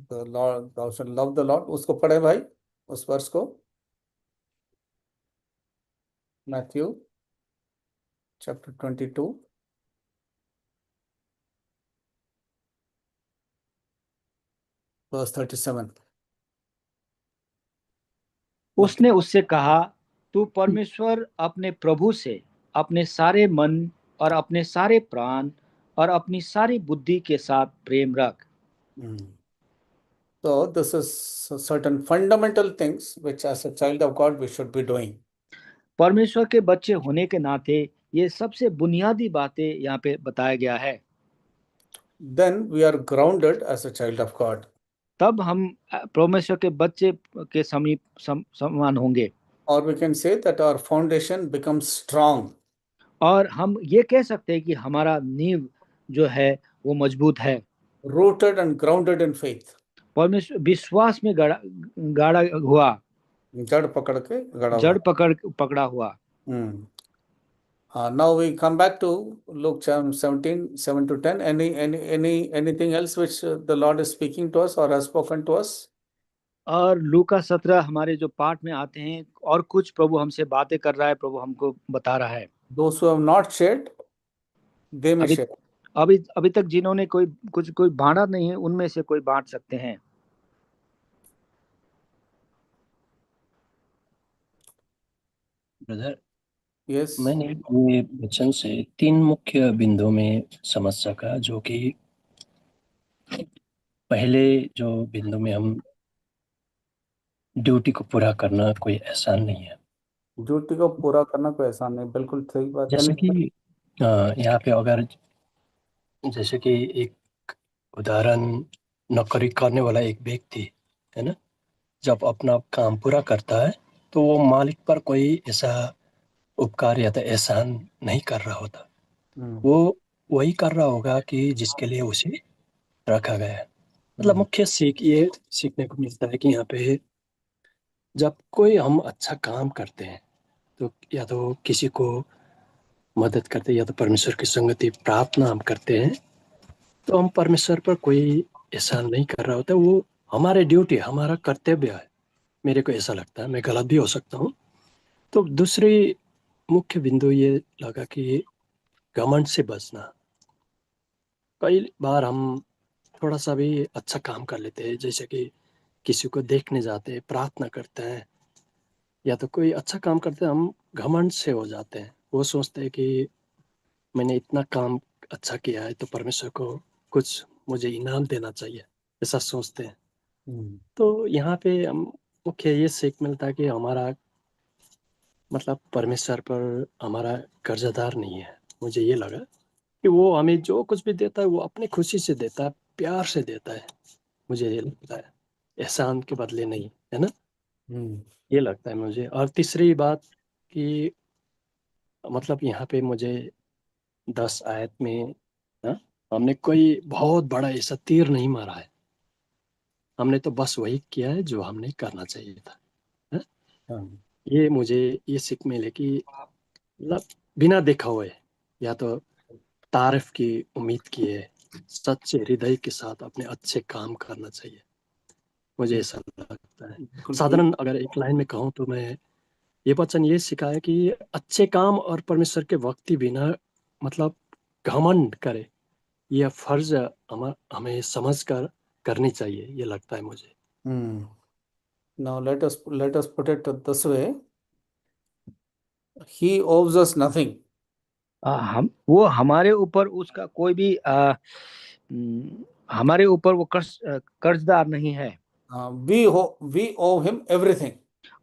The Lord, thou shalt love the Lord. उसको पढ़े भाई, उस वर्ष को। Matthew chapter 22 verse 37.
उसने उससे कहा, तू परमेश्वर अपने प्रभु से अपने सारे मन और अपने सारे प्राण और अपनी सारी बुद्धि के साथ प्रेम रख।
So this is certain fundamental things which as a child of God we should be doing.
परमेश्वर के बच्चे होने के नाते ये सबसे बुनियादी बातें यहाँ पे बताया गया है।
Then we are grounded as a child of God.
तब हम परमेश्वर के बच्चे के समान होंगे।
Or we can say that our foundation becomes strong.
और हम ये कह सकते हैं कि हमारा नींव जो है वो मजबूत है।
rooted and grounded in faith.
परमेश्वर विश्वास में गाड़ा हुआ,
जड़ पकड़ के गड़ा
जड़
हुआ.
पकड़ा हुआ.
Now we come back to Luke chapter 17, 7 to 10. Anything else which the Lord is speaking to us or has spoken to us?
और लूका 17 हमारे जो पाठ में आते हैं, और कुछ प्रभु हमसे बातें कर रहा है, प्रभु हमको बता रहा है.
Those who have not shared, they may share.
अभी तक जिन्होंने कोई बांटा नहीं है, उनमें से कोई बांट सकते हैं.
Brother,
Yes.
मैंने ये वचन से 3 मुख्य बिंदुओं में समझ सका, जो कि पहले जो बिंदु में हम ड्यूटी को पूरा करना कोई आसान नहीं है.
ड्यूटी को पूरा करना कोई आसान नहीं, बिल्कुल सही बात.
जैसे कि यहाँ पे अगर जैसे कि एक उदाहरण, नौकरी करने वाला एक व्यक्ति है ना, जब अपना काम पूरा करता है तो वो मालिक पर कोई ऐसा उपकार या तो एहसान नहीं कर रहा होता. वो वही कर रहा होगा कि जिसके लिए उसे रखा गया है. मतलब मुख्य सीख ये सीखने को मिलता है कि यहाँ पे जब कोई हम अच्छा काम करते हैं तो या तो किसी को मदद करते हैं या तो परमेश्वर की संगति प्रार्थना हम करते हैं, तो हम परमेश्वर पर कोई एहसान नहीं कर रहा होता. वो हमारे ड्यूटी, हमारा कर्तव्य है. मेरे को ऐसा लगता है, मैं गलत भी हो सकता हूँ. तो दूसरी मुख्य बिंदु ये लगा कि घमंड से बचना. कई बार हम थोड़ा सा भी अच्छा काम कर लेते हैं, जैसे कि किसी को देखने जाते हैं, प्रार्थना करते हैं या तो कोई अच्छा काम करते हैं, हम घमंड से हो जाते हैं. वो सोचते हैं कि मैंने इतना काम अच्छा किया है तो परमेश्वर को कुछ मुझे इनाम देना चाहिए, ऐसा सोचते हैं. तो यहाँ पे हम मुख्य ये सीख मिलता है कि हमारा मतलब परमेश्वर पर हमारा कर्जदार नहीं है. मुझे ये लगा कि वो हमें जो कुछ भी देता है वो अपनी खुशी से देता है, प्यार से देता है. मुझे ये लगता है, एहसान के बदले नहीं, है ना. ये लगता है मुझे. और तीसरी बात कि मतलब यहाँ पे मुझे 10 आयत में हमने कोई बहुत बड़ा ऐसा तीर नहीं मारा है. हमने तो बस वही किया है जो हमने करना चाहिए था. ये मुझे ये सीख मिले कि मतलब बिना देखा हुए या तो तारीफ की उम्मीद किए सच्चे हृदय के साथ अपने अच्छे काम करना चाहिए. मुझे ऐसा लगता है. साधारण अगर एक लाइन में कहूँ तो मैं ये वचन ये सिखाया कि अच्छे काम और परमेश्वर के भक्ति बिना मतलब घमंड करे, यह फर्ज हमें समझ कर करनी चाहिए, ये लगता है मुझे.
Now let us put it this way. He owes us nothing.
वो हमारे ऊपर उसका कोई भी हमारे ऊपर वो कर्जदार नहीं है.
We owe him everything.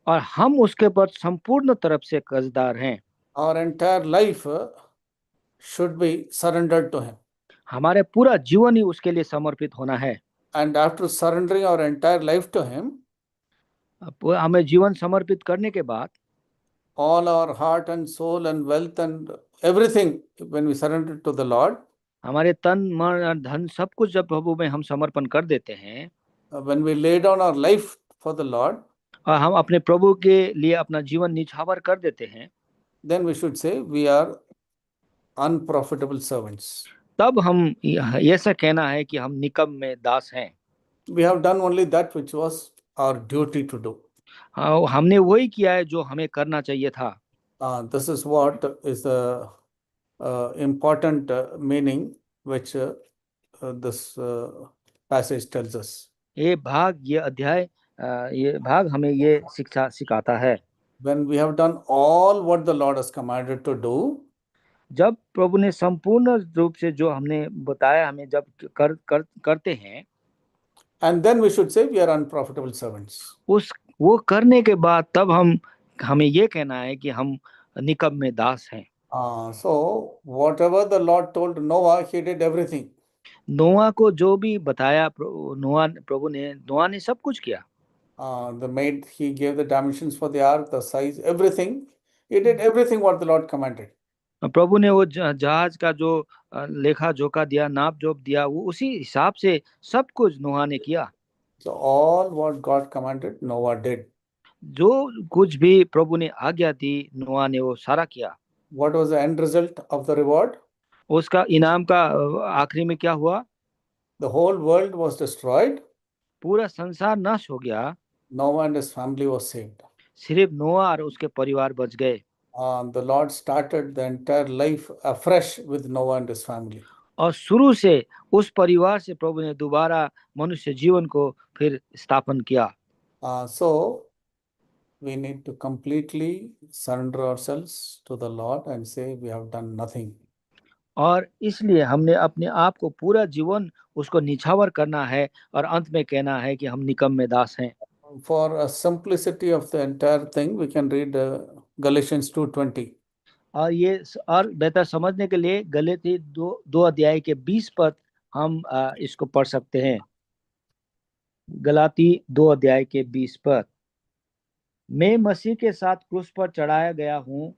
और हम उसके पर संपूर्ण तरफ से कर्जदार हैं.
Our entire life should be surrendered to him.
हमारे पूरा जीवन ही उसके लिए समर्पित होना है.
And after surrendering our entire life to him,
हमें जीवन समर्पित करने के बाद
all our heart and soul and wealth and everything, when we surrender to the Lord,
हमारे तन मन और धन सब कुछ जब प्रभु में हम समर्पण कर देते हैं,
when we lay down our life for the Lord,
और हम अपने प्रभु के लिए अपना जीवन निछावर कर देते हैं,
then we should say we are unprofitable servants.
तब हम ऐसा कहना है कि हम निकम में दास हैं.
We have done only that which was our duty to do.
हमने वही किया है जो हमें करना चाहिए था.
This is what is the important meaning which this passage tells us.
ये अध्याय ये भाग हमें ये शिक्षा सिखाता है.
When we have done all what the Lord has commanded to do,
जब प्रभु ने संपूर्ण रूप से जो हमने बताया हमें जब करते हैं,
and then we should say we are unprofitable servants.
वो करने के बाद तब हमें ये कहना है कि हम निकम में दास हैं.
So whatever the Lord told Noah, he did everything.
नोआ को जो भी बताया नोआ ने सब कुछ किया.
He gave the dimensions for the ark, the size, everything. He did everything what the Lord commanded.
प्रभु ने वो जहाज का जो लेखा जोखा दिया, नाप जोप दिया, वो उसी हिसाब से सब कुछ नूह ने किया।
So all what God commanded, Noah did.
जो कुछ भी प्रभु ने आज्ञा दी, नूह ने वो सारा किया।
What was the end result of the reward?
उसका इनाम का आखिरी में क्या हुआ?
The whole world was destroyed.
पूरा संसार नाश हो गया,
Noah and his family was saved.
सिर्फ नूह और उसके परिवार बच गए।
The Lord started the entire life afresh with Noah and his family.
और शुरू से उस परिवार से प्रभु ने दोबारा मनुष्य जीवन को फिर स्थापन किया।
So we need to completely surrender ourselves to the Lord and say we have done nothing.
और इसलिए हमने अपने आप को पूरा जीवन उसको निछावर करना है और अंत में कहना है कि हम निकम्मे दास हैं।
For a simplicity of the entire thing, we can read Galatians 2:20.
और ये और बेहतर समझने के लिए गलाती 2 अध्याय के 20 पद हम इसको पढ़ सकते हैं। गलाती 2 अध्याय के 20 पद। मैं मसीह के साथ क्रूस पर चढ़ाया गया हूँ,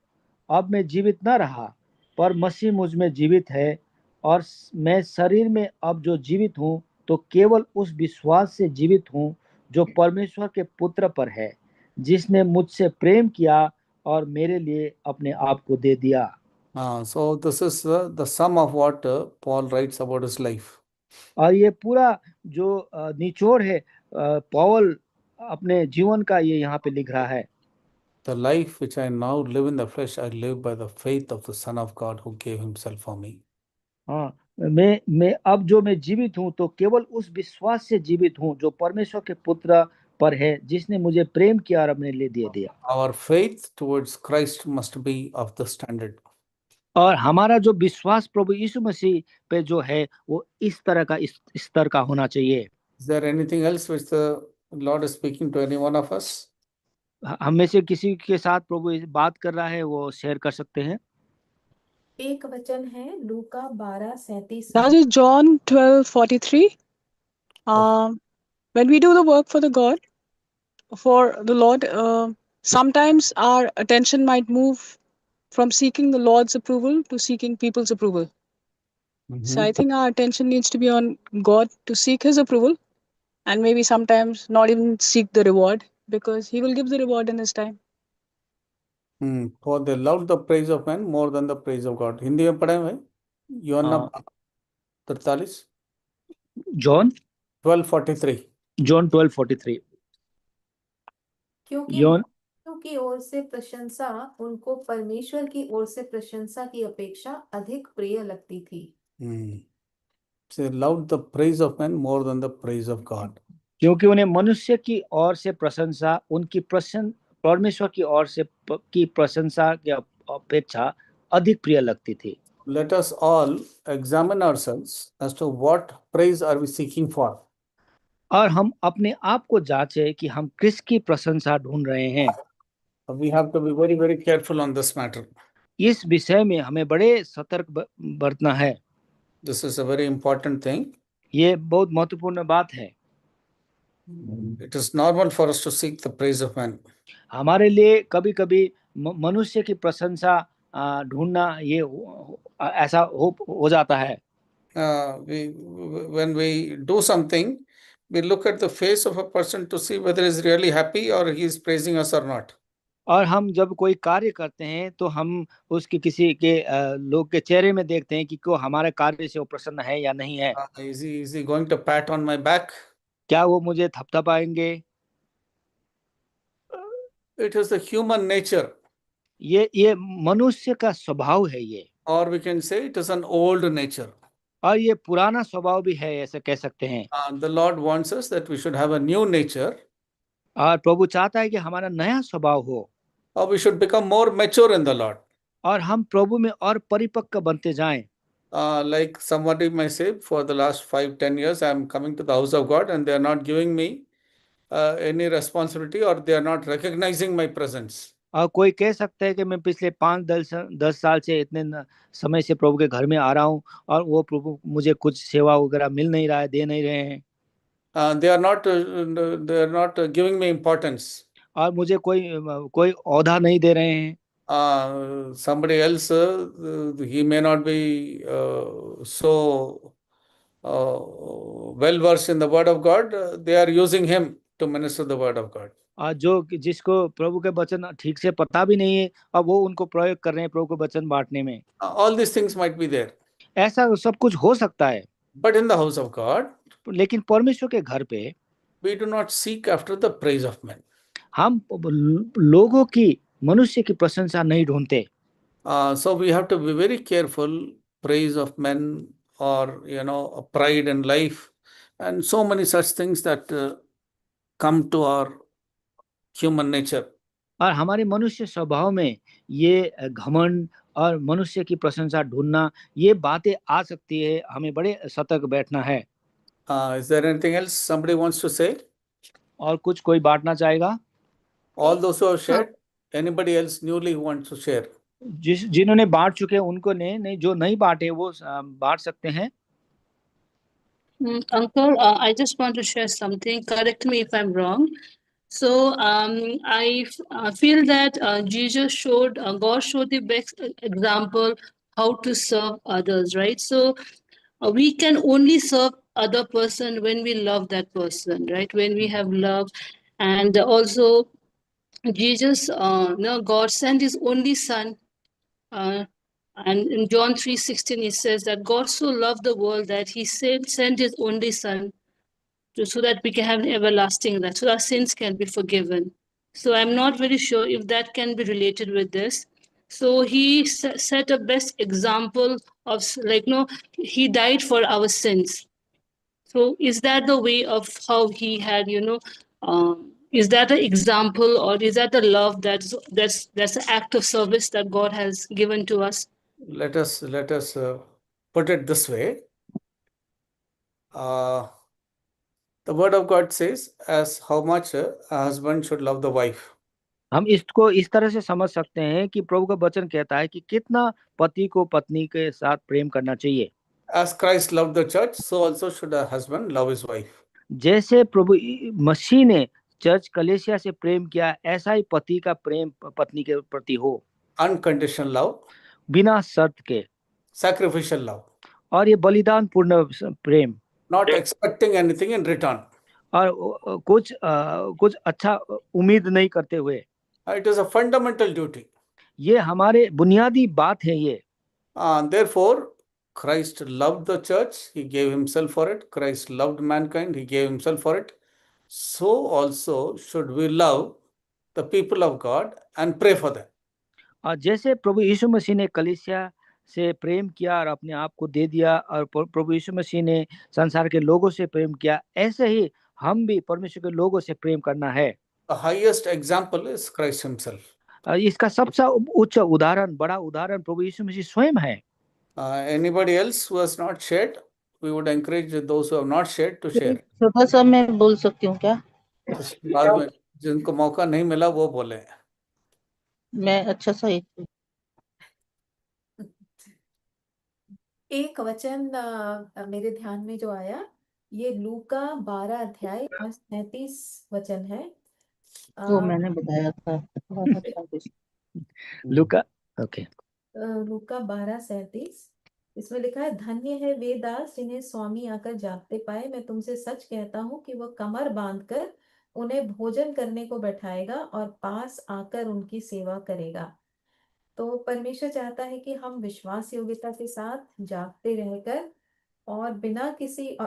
अब मैं जीवित न रहा, पर मसीह मुझ में जीवित है, और मैं शरीर में अब जो जीवित हूँ तो केवल उस विश्वास से जीवित हूँ जो परमेश्वर के पुत्र पर है, जिसने मुझसे प्रेम किया और मेरे लिए अपने आप को दे दिया।
So this is the sum of what Paul writes about his life.
और ये पूरा जो निचोड़ है पौल अपने जीवन का ये यहाँ पे लिख रहा है।
The life which I now live in the flesh, I live by the faith of the Son of God who gave himself for me.
हाँ, मैं अब जो मैं जीवित हूँ तो केवल उस विश्वास से जीवित हूँ जो परमेश्वर के पुत्र पर है, जिसने मुझे प्रेम किया और अपने लिए दे दिया।
Our faith towards Christ must be of the standard.
और हमारा जो विश्वास प्रभु यीशु मसीह पे जो है वो इस तरह का इस स्तर का होना चाहिए।
Is there anything else which the Lord is speaking to any one of us?
हम में से किसी के साथ प्रभु बात कर रहा है, वो शेयर कर सकते हैं।
एक वचन है लूका 12:37।
That is John 12:43. When we do the work for the God, for the Lord, sometimes our attention might move from seeking the Lord's approval to seeking people's approval. So I think our attention needs to be on God to seek His approval, and maybe sometimes not even seek the reward, because He will give the reward in His time.
For they loved the praise of men more than the praise of God. Hindi में पढ़े हुए यूहन्ना 43
John
12:43
John 12:43।
क्योंकि मनुष्यों की ओर से प्रशंसा उनको परमेश्वर की ओर से प्रशंसा की अपेक्षा अधिक प्रिय लगती थी।
They loved the praise of men more than the praise of God.
क्योंकि उन्हें मनुष्य की ओर से प्रशंसा उनकी परमेश्वर की ओर से की प्रशंसा की अपेक्षा अधिक प्रिय लगती थी।
Let us all examine ourselves as to what praise are we seeking for.
और हम अपने आप को जांचें कि हम किसकी प्रशंसा ढूंढ रहे हैं।
We have to be very, very careful on this matter.
इस विषय में हमें बड़े सतर्क बरतना है।
This is a very important thing.
ये बहुत महत्वपूर्ण बात है।
It is normal for us to seek the praise of men.
हमारे लिए कभी-कभी मनुष्य की प्रशंसा ढूंढना ये ऐसा हो जाता है।
When we do something, we look at the face of a person to see whether he is really happy or he is praising us or not.
और हम जब कोई कार्य करते हैं तो हम उसके किसी के लोग के चेहरे में देखते हैं कि को हमारे कार्य से वो प्रसन्न है या नहीं है।
Is he going to pat on my back?
क्या वो मुझे थपथपाएंगे?
It is the human nature.
ये मनुष्य का स्वभाव है ये।
Or we can say it is an old nature.
और ये पुराना स्वभाव भी है, ऐसे कह सकते हैं।
The Lord wants us that we should have a new nature.
और प्रभु चाहता है कि हमारा नया स्वभाव हो।
Or we should become more mature in the Lord.
और हम प्रभु में और परिपक्व बनते जाएं।
Like somebody may say, for the last 5-10 years, I am coming to the house of God and they are not giving me any responsibility or they are not recognizing my presence.
और कोई कह सकता है कि मैं पिछले 5-10 साल से इतने समय से प्रभु के घर में आ रहा हूँ और वो प्रभु मुझे कुछ सेवा वगैरह मिल नहीं रहा है, दे नहीं रहे हैं।
They are not giving me importance.
और मुझे कोई औहदा नहीं दे रहे हैं।
somebody else, he may not be so well versed in the word of God. They are using him to minister the word of God.
जो जिसको प्रभु के वचन ठीक से पता भी नहीं है, अब वो उनको प्रयोग कर रहे हैं प्रभु के वचन बांटने में।
All these things might be there.
ऐसा सब कुछ हो सकता है,
But in the house of God,
लेकिन परमेश्वर के घर पे
we do not seek after the praise of men.
हम लोगों की, मनुष्य की प्रशंसा नहीं ढूंढते।
So we have to be very careful. Praise of men, or a pride in life, and so many such things that come to our human nature.
और हमारे मनुष्य स्वभाव में ये घमंड और मनुष्य की प्रशंसा ढूंढना, ये बातें आ सकती है, हमें बड़े सतर्क बैठना है।
Is there anything else somebody wants to say?
और कुछ कोई बांटना चाहेगा?
All those who have shared. Anybody else newly who wants to share?
जिन्होंने बांट चुके हैं उनको नहीं, जो नहीं बांटे वो बांट सकते हैं।
Uncle, I just want to share something. Correct me if I'm wrong. So I feel that Jesus showed, God showed the best example how to serve others, right? So we can only serve other person when we love that person, right? When we have love. And also Jesus, God sent his only son. And in John 3:16, it says that God so loved the world that he sent his only son so that we can have an everlasting life, so our sins can be forgiven. So I'm not very sure if that can be related with this. So he set a best example of, he died for our sins. So is that the way of how he had, is that an example, or is that the love that's an act of service that God has given to us?
Let us put it this way. The word of God says as how much a husband should love the wife.
हम इसको इस तरह से समझ सकते हैं कि प्रभु का वचन कहता है कि कितना पति को पत्नी के साथ प्रेम करना चाहिए।
As Christ loved the church, so also should a husband love his wife.
जैसे प्रभु मसीह ने चर्च कलीसिया से प्रेम किया, ऐसा ही पति का प्रेम पत्नी के प्रति हो।
Unconditional love.
बिना शर्त के।
Sacrificial love.
और ये बलिदान पूर्ण प्रेम।
Not expecting anything in return.
और कुछ अच्छा उम्मीद नहीं करते हुए।
It is a fundamental duty.
ये हमारे बुनियादी बात है ये।
Therefore, Christ loved the church. He gave himself for it. Christ loved mankind. He gave himself for it. So also should we love the people of God and pray for them.
और जैसे प्रभु यीशु मसीह ने कलीसिया से प्रेम किया और अपने आप को दे दिया, और प्रभु यीशु मसीह ने संसार के लोगों से प्रेम किया, ऐसे ही हम भी परमेश्वर के लोगों से प्रेम करना है।
The highest example is Christ himself.
इसका सबसे उच्च उदाहरण, बड़ा उदाहरण प्रभु यीशु मसीह स्वयं है।
Anybody else who has not shared, we would encourage those who have not shared to share.
छोटा सा मैं बोल सकती हूँ क्या?
बाद में जिनको मौका नहीं मिला वो बोले।
मैं अच्छा सा
एक वचन मेरे ध्यान में जो आया, ये लूका 12 अध्याय और 37 वचन है।
वो मैंने बताया था।
लूका, ओके,
लूका 12:37 इसमें लिखा है, धन्य है वे दास जिन्हें स्वामी आकर जागते पाए। मैं तुमसे सच कहता हूँ कि वह कमर बांधकर उन्हें भोजन करने को बैठाएगा और पास आकर उनकी सेवा करेगा। तो परमेश्वर चाहता है कि हम विश्वास योग्यता के साथ जागते रहकर और बिना किसी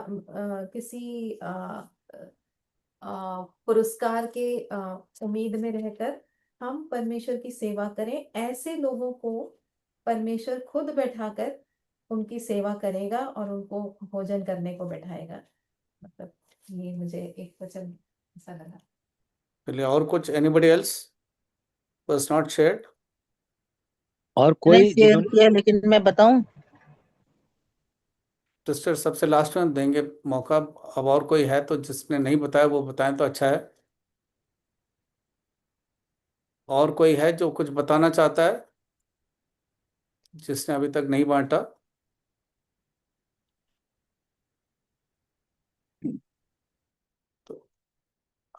पुरस्कार के उम्मीद में रहकर हम परमेश्वर की सेवा करें। ऐसे लोगों को परमेश्वर खुद बैठाकर उनकी सेवा करेगा और उनको भोजन करने को बैठाएगा। मतलब ये मुझे एक वचन ऐसा लगा।
चलिए, और कुछ anybody else was not shared?
और कोई
शेयर किया, लेकिन मैं बताऊं,
सिस्टर सबसे लास्ट में देंगे मौका। अब और कोई है तो जिसने नहीं बताया वो बताएं तो अच्छा है। और कोई है जो कुछ बताना चाहता है जिसने अभी तक नहीं बांटा? तो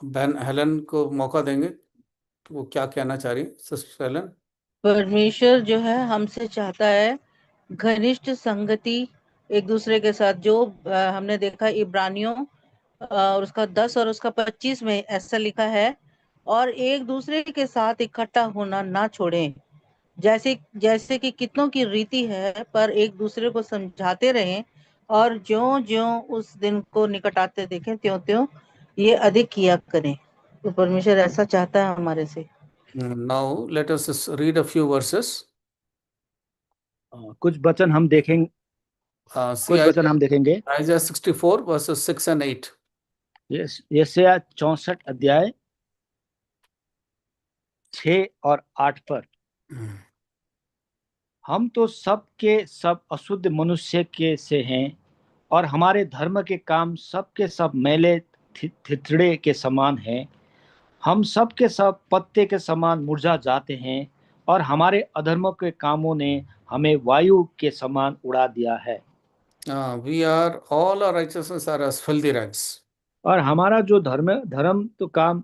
बहन हेलन को मौका देंगे, तो वो क्या कहना चाह रही, सिस्टर हेलन?
परमेश्वर जो है हमसे चाहता है घनिष्ठ संगति एक दूसरे के साथ, जो हमने देखा इब्रानियों और उसका 10 और उसका 25 में ऐसा लिखा है, और एक दूसरे के साथ इकट्ठा होना ना छोड़ें, जैसे जैसे कि कितनों की रीति है, पर एक दूसरे को समझाते रहें, और ज्यों ज्यों उस दिन को निकट आते देखें त्यों त्यों ये अधिक किया करें। तो परमेश्वर ऐसा चाहता है हमारे से।
Now let us just read a few verses.
कुछ वचन हम देखेंगे,
See
कुछ वचन हम देखेंगे।
Isaiah 64 verses 6 and 8.
यशायाह 64 अध्याय 6 और 8 पर। हम तो सब के सब अशुद्ध मनुष्य के से हैं, और हमारे धर्म के काम सब के सब मैले थिथड़े के समान हैं। हम सब के सब पत्ते के समान मुरझा जाते हैं, और हमारे अधर्म के कामों ने हमें वायु के समान उड़ा दिया है।
All our righteousness are as filthy rags.
और हमारा जो धर्म तो काम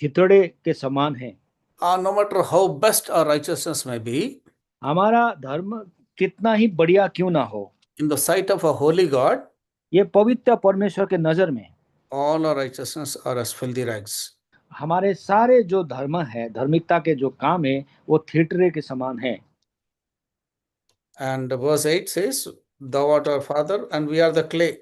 थिथड़े के समान है।
No matter how best our righteousness may be,
हमारा धर्म कितना ही बढ़िया क्यों ना हो,
in the sight of a holy God,
ये पवित्र परमेश्वर के नजर में
all our righteousness are as filthy rags.
हमारे सारे जो धर्म है, धार्मिकता के जो काम है, वो थिटरे के समान है।
And verse 8 says, Thou art our father and we are the clay.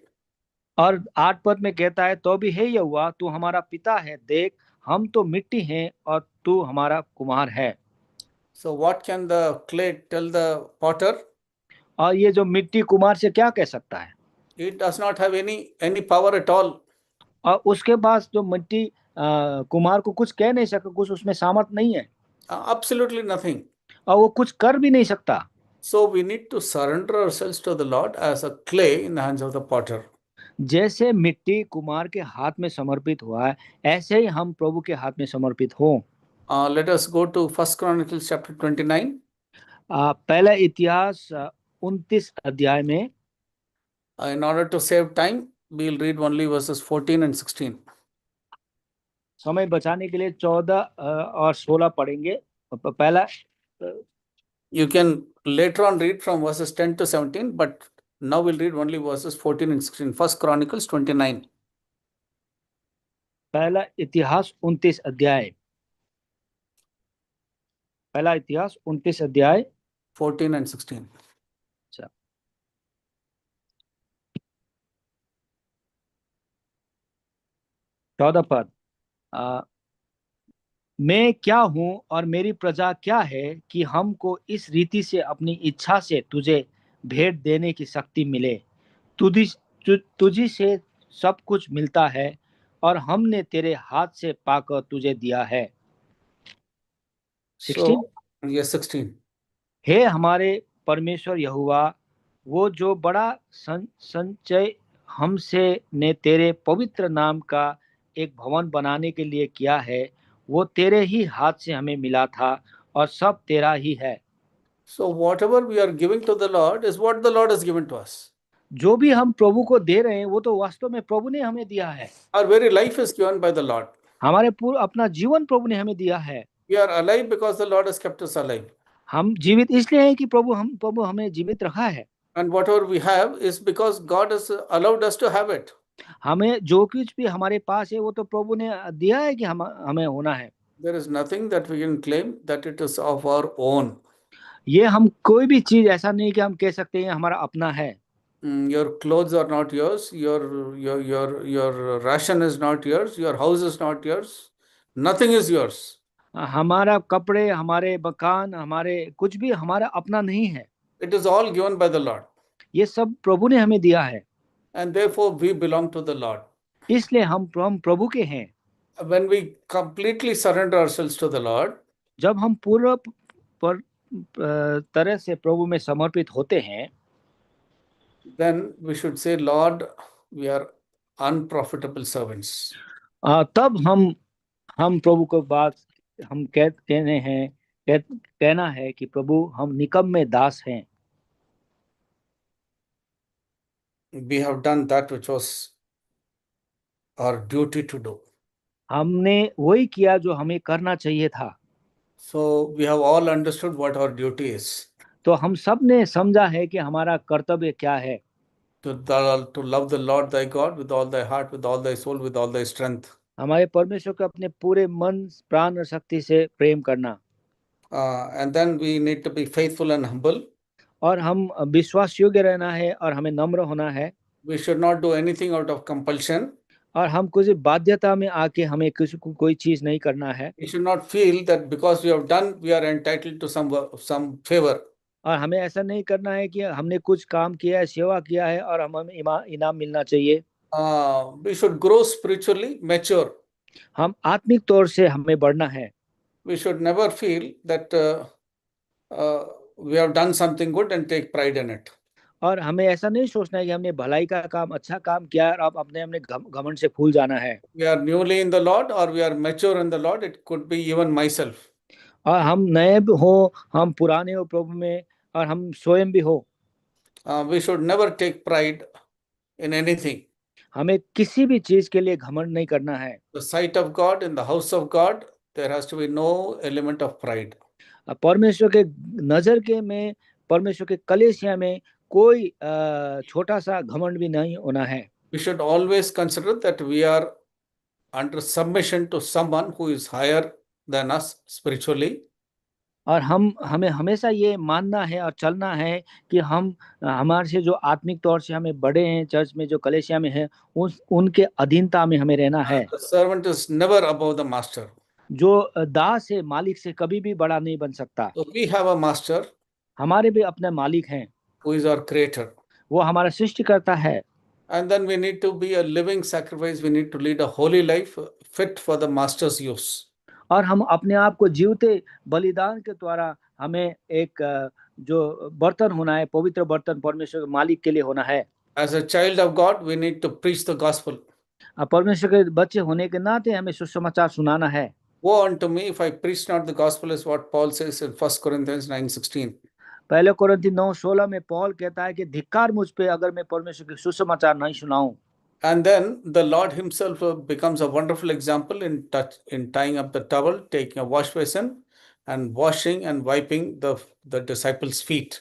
और 8 पद में कहता है, तो भी हे यहोवा तू हमारा पिता है, देख हम तो मिट्टी हैं और तू हमारा कुम्हार है।
So what can the clay tell the potter?
और ये जो मिट्टी कुम्हार से क्या कह सकता है?
It does not have any power at all.
और उसके पास जो मिट्टी कुम्हार को कुछ कह नहीं सकता, कुछ उसमें सामर्थ नहीं है।
Absolutely nothing.
और वो कुछ कर भी नहीं सकता।
So we need to surrender ourselves to the Lord as a clay in the hands of the potter.
जैसे मिट्टी कुम्हार के हाथ में समर्पित हुआ है, ऐसे ही हम प्रभु के हाथ में समर्पित हो।
Let us go to 1 Chronicles chapter 29.
पहला इतिहास 29 अध्याय में।
In order to save time, we will read only verses 14 and 16.
समय बचाने के लिए 14 और 16 पढ़ेंगे। पहला
You can later on read from verses 10 to 17, but now we'll read only verses 14 and 16. 1 Chronicles 29.
पहला इतिहास 29 अध्याय। पहला इतिहास 29 अध्याय
14 and 16.
अच्छा, 14 पद। मैं क्या हूं और मेरी प्रजा क्या है कि हमको इस रीति से अपनी इच्छा से तुझे भेंट देने की शक्ति मिले। तुझी से सब कुछ मिलता है, और हमने तेरे हाथ से पाकर तुझे दिया है। 16?
Yes, 16.
हे हमारे परमेश्वर यहोवा, वो जो बड़ा संचय हमसे ने तेरे पवित्र नाम का एक भवन बनाने के लिए किया है, वो तेरे ही हाथ से हमें मिला था, और सब तेरा ही है।
So whatever we are giving to the Lord is what the Lord has given to us.
जो भी हम प्रभु को दे रहे हैं, वो तो वास्तव में प्रभु ने हमें दिया है।
Our very life is given by the Lord.
हमारे पूरा अपना जीवन प्रभु ने हमें दिया है।
We are alive because the Lord has kept us alive.
हम जीवित इसलिए हैं कि प्रभु हमें जीवित रखा है।
And whatever we have is because God has allowed us to have it.
हमें जो कुछ भी हमारे पास है, वो तो प्रभु ने दिया है कि हमें होना है।
There is nothing that we can claim that it is of our own.
ये हम कोई भी चीज ऐसा नहीं कि हम कह सकते हैं हमारा अपना है।
Your clothes are not yours. Your ration is not yours. Your house is not yours. Nothing is yours.
हमारा कपड़े, हमारे मकान, हमारे कुछ भी हमारा अपना नहीं है।
It is all given by the Lord.
ये सब प्रभु ने हमें दिया है।
And therefore we belong to the Lord.
इसलिए हम प्रभु के हैं।
When we completely surrender ourselves to the Lord,
जब हम पूर्ण तरह से प्रभु में समर्पित होते हैं,
then we should say, Lord, we are unprofitable servants.
तब हम प्रभु को बात हम कहना है कि प्रभु हम निकम्मे दास हैं।
We have done that which was our duty to do.
हमने वही किया जो हमें करना चाहिए था।
So we have all understood what our duty is.
तो हम सब ने समझा है कि हमारा कर्तव्य क्या है,
To love the Lord thy God with all thy heart, with all thy soul, with all thy strength.
हमारे परमेश्वर को अपने पूरे मन, प्राण और शक्ति से प्रेम करना।
And then we need to be faithful and humble.
और हम विश्वास योग्य रहना है और हमें नम्र होना है।
We should not do anything out of compulsion.
और हम कुछ बाध्यता में आके हमें किसी को कोई चीज नहीं करना है।
We should not feel that because we have done, we are entitled to some favor.
और हमें ऐसा नहीं करना है कि हमने कुछ काम किया है, सेवा किया है और हमें इनाम मिलना चाहिए।
We should grow spiritually mature.
हम आत्मिक तौर से हमें बढ़ना है।
We should never feel that we have done something good and take pride in it.
और हमें ऐसा नहीं सोचना है कि हमने भलाई का काम, अच्छा काम किया और अब अपने घमंड से फूल जाना है।
We are newly in the Lord or we are mature in the Lord. It could be even myself.
और हम नए हो, हम पुराने हो प्रभु में, और हम स्वयं भी हो।
We should never take pride in anything.
हमें किसी भी चीज के लिए घमंड नहीं करना है।
The sight of God, in the house of God, there has to be no element of pride.
परमेश्वर के नजर के में, परमेश्वर के कलीसिया में कोई छोटा सा घमंड भी नहीं होना है।
We should always consider that we are under submission to someone who is higher than us spiritually.
और हमें हमेशा ये मानना है और चलना है कि हम हमारे से जो आत्मिक तौर से हमें बड़े हैं, चर्च में जो कलीसिया में है, उनके अधीनता में हमें रहना है।
The servant is never above the master.
जो दास है मालिक से कभी भी बड़ा नहीं बन सकता।
So we have a master.
हमारे भी अपने मालिक हैं।
Who is our creator.
वो हमारा सृष्टिकर्ता है।
And then we need to be a living sacrifice. We need to lead a holy life fit for the master's use.
और हम अपने आप को जीवते बलिदान के द्वारा हमें एक जो बर्तन होना है, पवित्र बर्तन परमेश्वर के मालिक के लिए होना है।
As a child of God, we need to preach the gospel.
परमेश्वर के बच्चे होने के नाते हमें सुसमाचार सुनाना है।
Woe unto me if I preach not the gospel, is what Paul says in 1 Corinthians 9:16.
पहले कोरिन्थी 9:16 में पौल कहता है कि धिक्कार मुझ पे अगर मैं परमेश्वर के सुसमाचार नहीं सुनाऊं।
And then the Lord himself becomes a wonderful example in tying up the towel, taking a wash basin and washing and wiping the disciples' feet.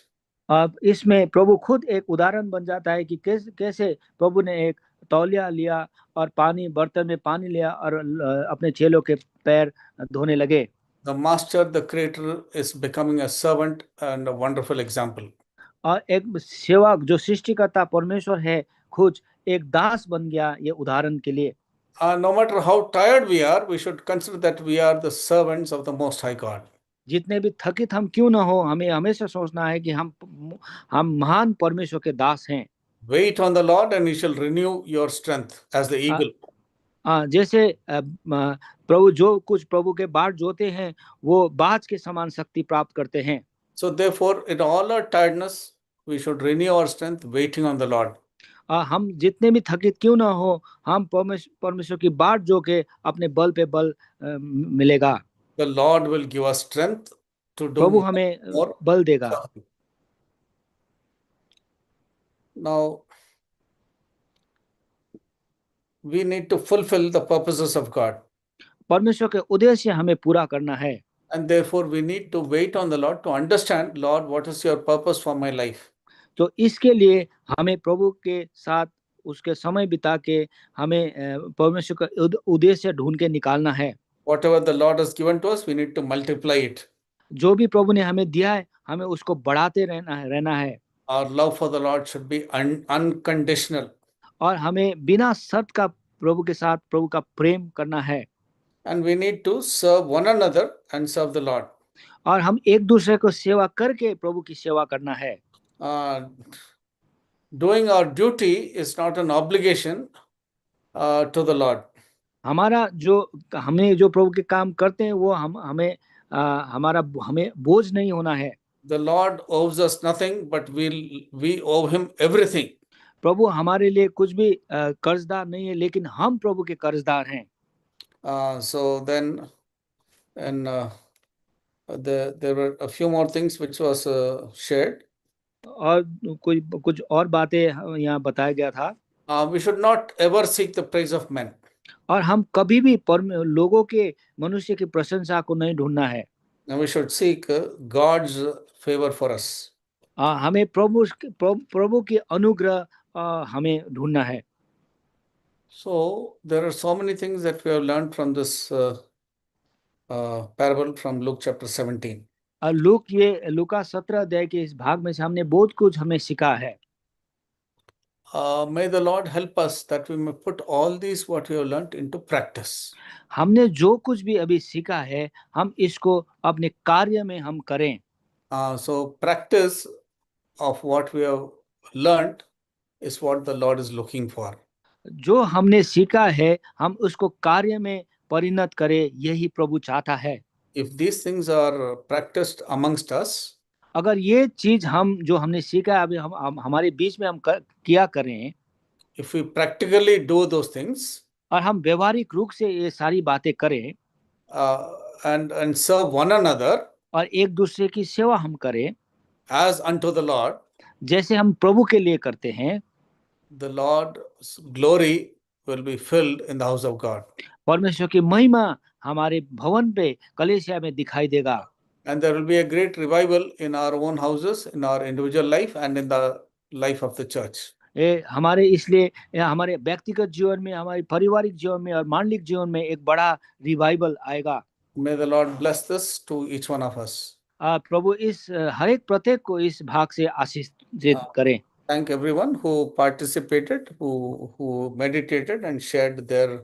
अब इसमें प्रभु खुद एक उदाहरण बन जाता है कि कैसे प्रभु ने एक तौलिया लिया और बर्तन में पानी लिया और अपने चेलों के पैर धोने लगे।
The master, the creator, is becoming a servant and a wonderful example.
और एक सेवक जो सृष्टिकर्ता परमेश्वर है खुद एक दास बन गया ये उदाहरण के लिए।
No matter how tired we are, we should consider that we are the servants of the Most High God.
जितने भी थकित हम क्यों ना हो, हमें हमेशा सोचना है कि हम महान परमेश्वर के दास हैं।
Wait on the Lord and he shall renew your strength as the eagle.
जैसे प्रभु जो कुछ प्रभु के बाट जोते हैं वो बाज के समान शक्ति प्राप्त करते हैं।
So therefore, in all our tiredness, we should renew our strength waiting on the Lord.
हम जितने भी थकित क्यों ना हो, हम परमेश्वर की बाट जो के अपने बल पे बल मिलेगा।
The Lord will give us strength to do
प्रभु हमें बल देगा।
Now, we need to fulfill the purposes of God.
परमेश्वर के उद्देश्य हमें पूरा करना है।
And therefore, we need to wait on the Lord to understand, Lord, what is your purpose for my life?
तो इसके लिए हमें प्रभु के साथ उसके समय बिता के हमें परमेश्वर का उद्देश्य ढूंढ के निकालना है।
Whatever the Lord has given to us, we need to multiply it.
जो भी प्रभु ने हमें दिया है, हमें उसको बढ़ाते रहना है।
Our love for the Lord should be unconditional.
और हमें बिना शर्त का प्रभु के साथ प्रभु का प्रेम करना है।
And we need to serve one another and serve the Lord.
और हम एक दूसरे को सेवा करके प्रभु की सेवा करना है।
Doing our duty is not an obligation to the Lord.
हमें जो प्रभु के काम करते हैं वो हमें बोझ नहीं होना है।
The Lord owes us nothing, but we owe him everything.
प्रभु हमारे लिए कुछ भी कर्जदार नहीं है, लेकिन हम प्रभु के कर्जदार हैं।
So then, and there were a few more things which was shared.
और कुछ और बातें यहाँ बताया गया था।
We should not ever seek the praise of men.
और हम कभी भी लोगों के मनुष्य की प्रशंसा को नहीं ढूंढना है।
And we should seek God's favor for us.
हमें प्रभु की अनुग्रह हमें ढूंढना है।
So there are so many things that we have learned from this parable from Luke chapter 17.
लूका 17 अध्याय के इस भाग में से हमने बहुत कुछ हमें सीखा है।
May the Lord help us that we may put all these what we have learned into practice.
हमने जो कुछ भी अभी सीखा है हम इसको अपने कार्य में हम करें।
So practice of what we have learned is what the Lord is looking for.
जो हमने सीखा है हम उसको कार्य में परिणत करें, यही प्रभु चाहता है।
If these things are practiced amongst us,
अगर ये चीज हम जो हमने सीखा है अभी हम हमारे बीच में हम किया करें,
if we practically do those things,
और हम व्यवहारिक रूप से ये सारी बातें करें,
and serve one another,
और एक दूसरे की सेवा हम करें
as unto the Lord,
जैसे हम प्रभु के लिए करते हैं,
the Lord's glory will be filled in the house of God.
परमेश्वर की महिमा हमारे भवन पे कलीसिया में दिखाई देगा।
And there will be a great revival in our own houses, in our individual life, and in the life of the church.
हमारे इसलिए हमारे व्यक्तिगत जीवन में, हमारे पारिवारिक जीवन में और मानविक जीवन में एक बड़ा रिवाइवल आएगा।
May the Lord bless this to each one of us.
प्रभु इस हर एक प्रत्येक को इस भाग से आशीष करें।
Thank everyone who participated, who meditated and shared their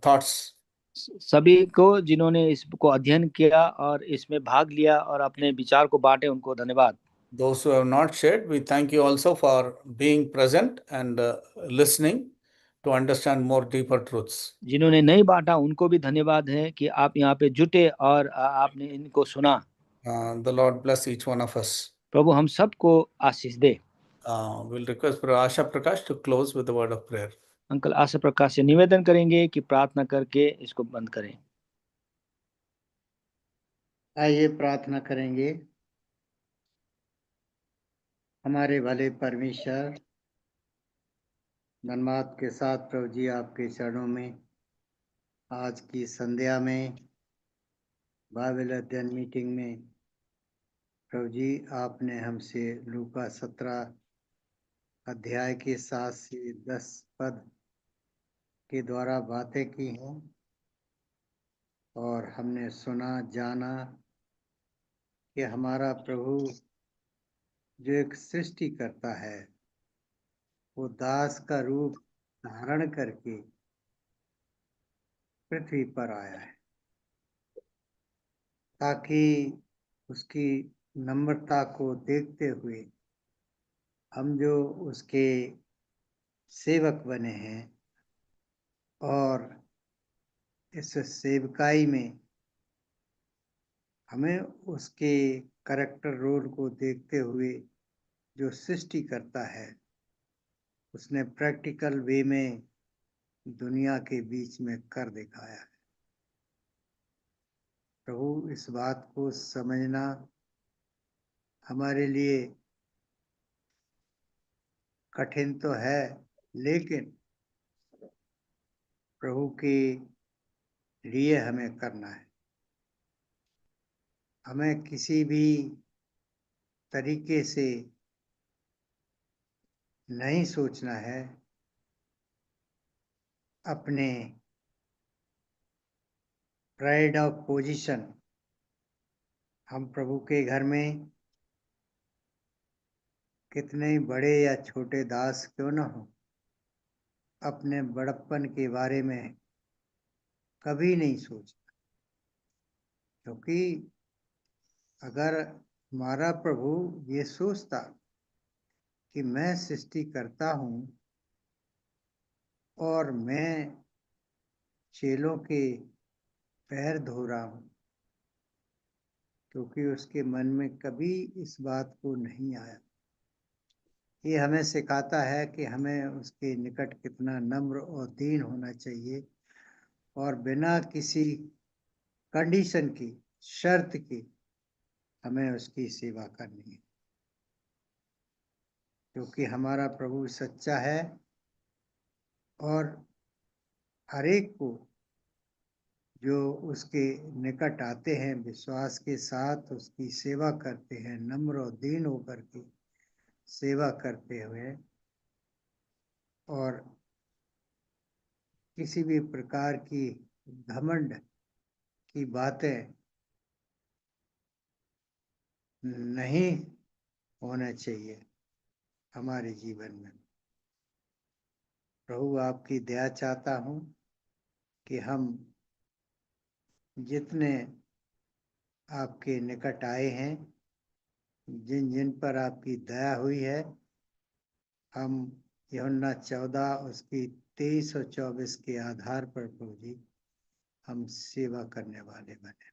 thoughts.
सभी को जिन्होंने इसको अध्ययन किया और इसमें भाग लिया और अपने विचार को बांटे, उनको धन्यवाद।
Those who have not shared, we thank you also for being present and listening to understand more deeper truths.
जिन्होंने नहीं बांटा उनको भी धन्यवाद है कि आप यहाँ पे जुटे और आपने इनको सुना।
The Lord bless each one of us.
प्रभु हम सबको आशीष दे।
We'll request Brother Asha Prakash to close with the word of prayer.
Uncle Asha Prakash से निवेदन करेंगे कि प्रार्थना करके इसको बंद करें।
आइए प्रार्थना करेंगे। हमारे भले परमेश्वर, धन्यवाद के साथ प्रभु जी आपके चरणों में आज की संध्या में बाइबल अध्ययन मीटिंग में प्रभु जी आपने हमसे लूका 17 अध्याय के 7 से 10 पद के द्वारा बातें की हैं और हमने सुना जाना कि हमारा प्रभु जो एक सृष्टि करता है वो दास का रूप धारण करके पृथ्वी पर आया है ताकि उसकी नम्रता को देखते हुए हम जो उसके सेवक बने हैं और इस सेवकाई में हमें उसके कैरेक्टर रोल को देखते हुए जो सृष्टि करता है उसने प्रैक्टिकल वे में दुनिया के बीच में कर दिखाया है। प्रभु इस बात को समझना हमारे लिए कठिन तो है, लेकिन प्रभु के लिए हमें करना है। हमें किसी भी तरीके से नहीं सोचना है अपने प्राइड ऑफ पोजीशन। हम प्रभु के घर में कितने बड़े या छोटे दास क्यों न हो, अपने बड़प्पन के बारे में कभी नहीं सोचना, क्योंकि अगर हमारा प्रभु ये सोचता कि मैं सृष्टि करता हूँ और मैं चेलों के पैर धो रहा हूँ, क्योंकि उसके मन में कभी इस बात को नहीं आया। ये हमें सिखाता है कि हमें उसके निकट कितना नम्र और दीन होना चाहिए और बिना किसी कंडीशन की, शर्त की हमें उसकी सेवा करनी है, क्योंकि हमारा प्रभु सच्चा है और हर एक को जो उसके निकट आते हैं विश्वास के साथ उसकी सेवा करते हैं, नम्र और दीन होकर के सेवा करते हुए, और किसी भी प्रकार की घमंड की बातें नहीं होना चाहिए हमारे जीवन में। प्रभु आपकी दया चाहता हूँ कि हम जितने आपके निकट आए हैं, जिन जिन पर आपकी दया हुई है, हम यूहन्ना 14 उसकी 23 और 24 के आधार पर प्रभु जी हम सेवा करने वाले बने,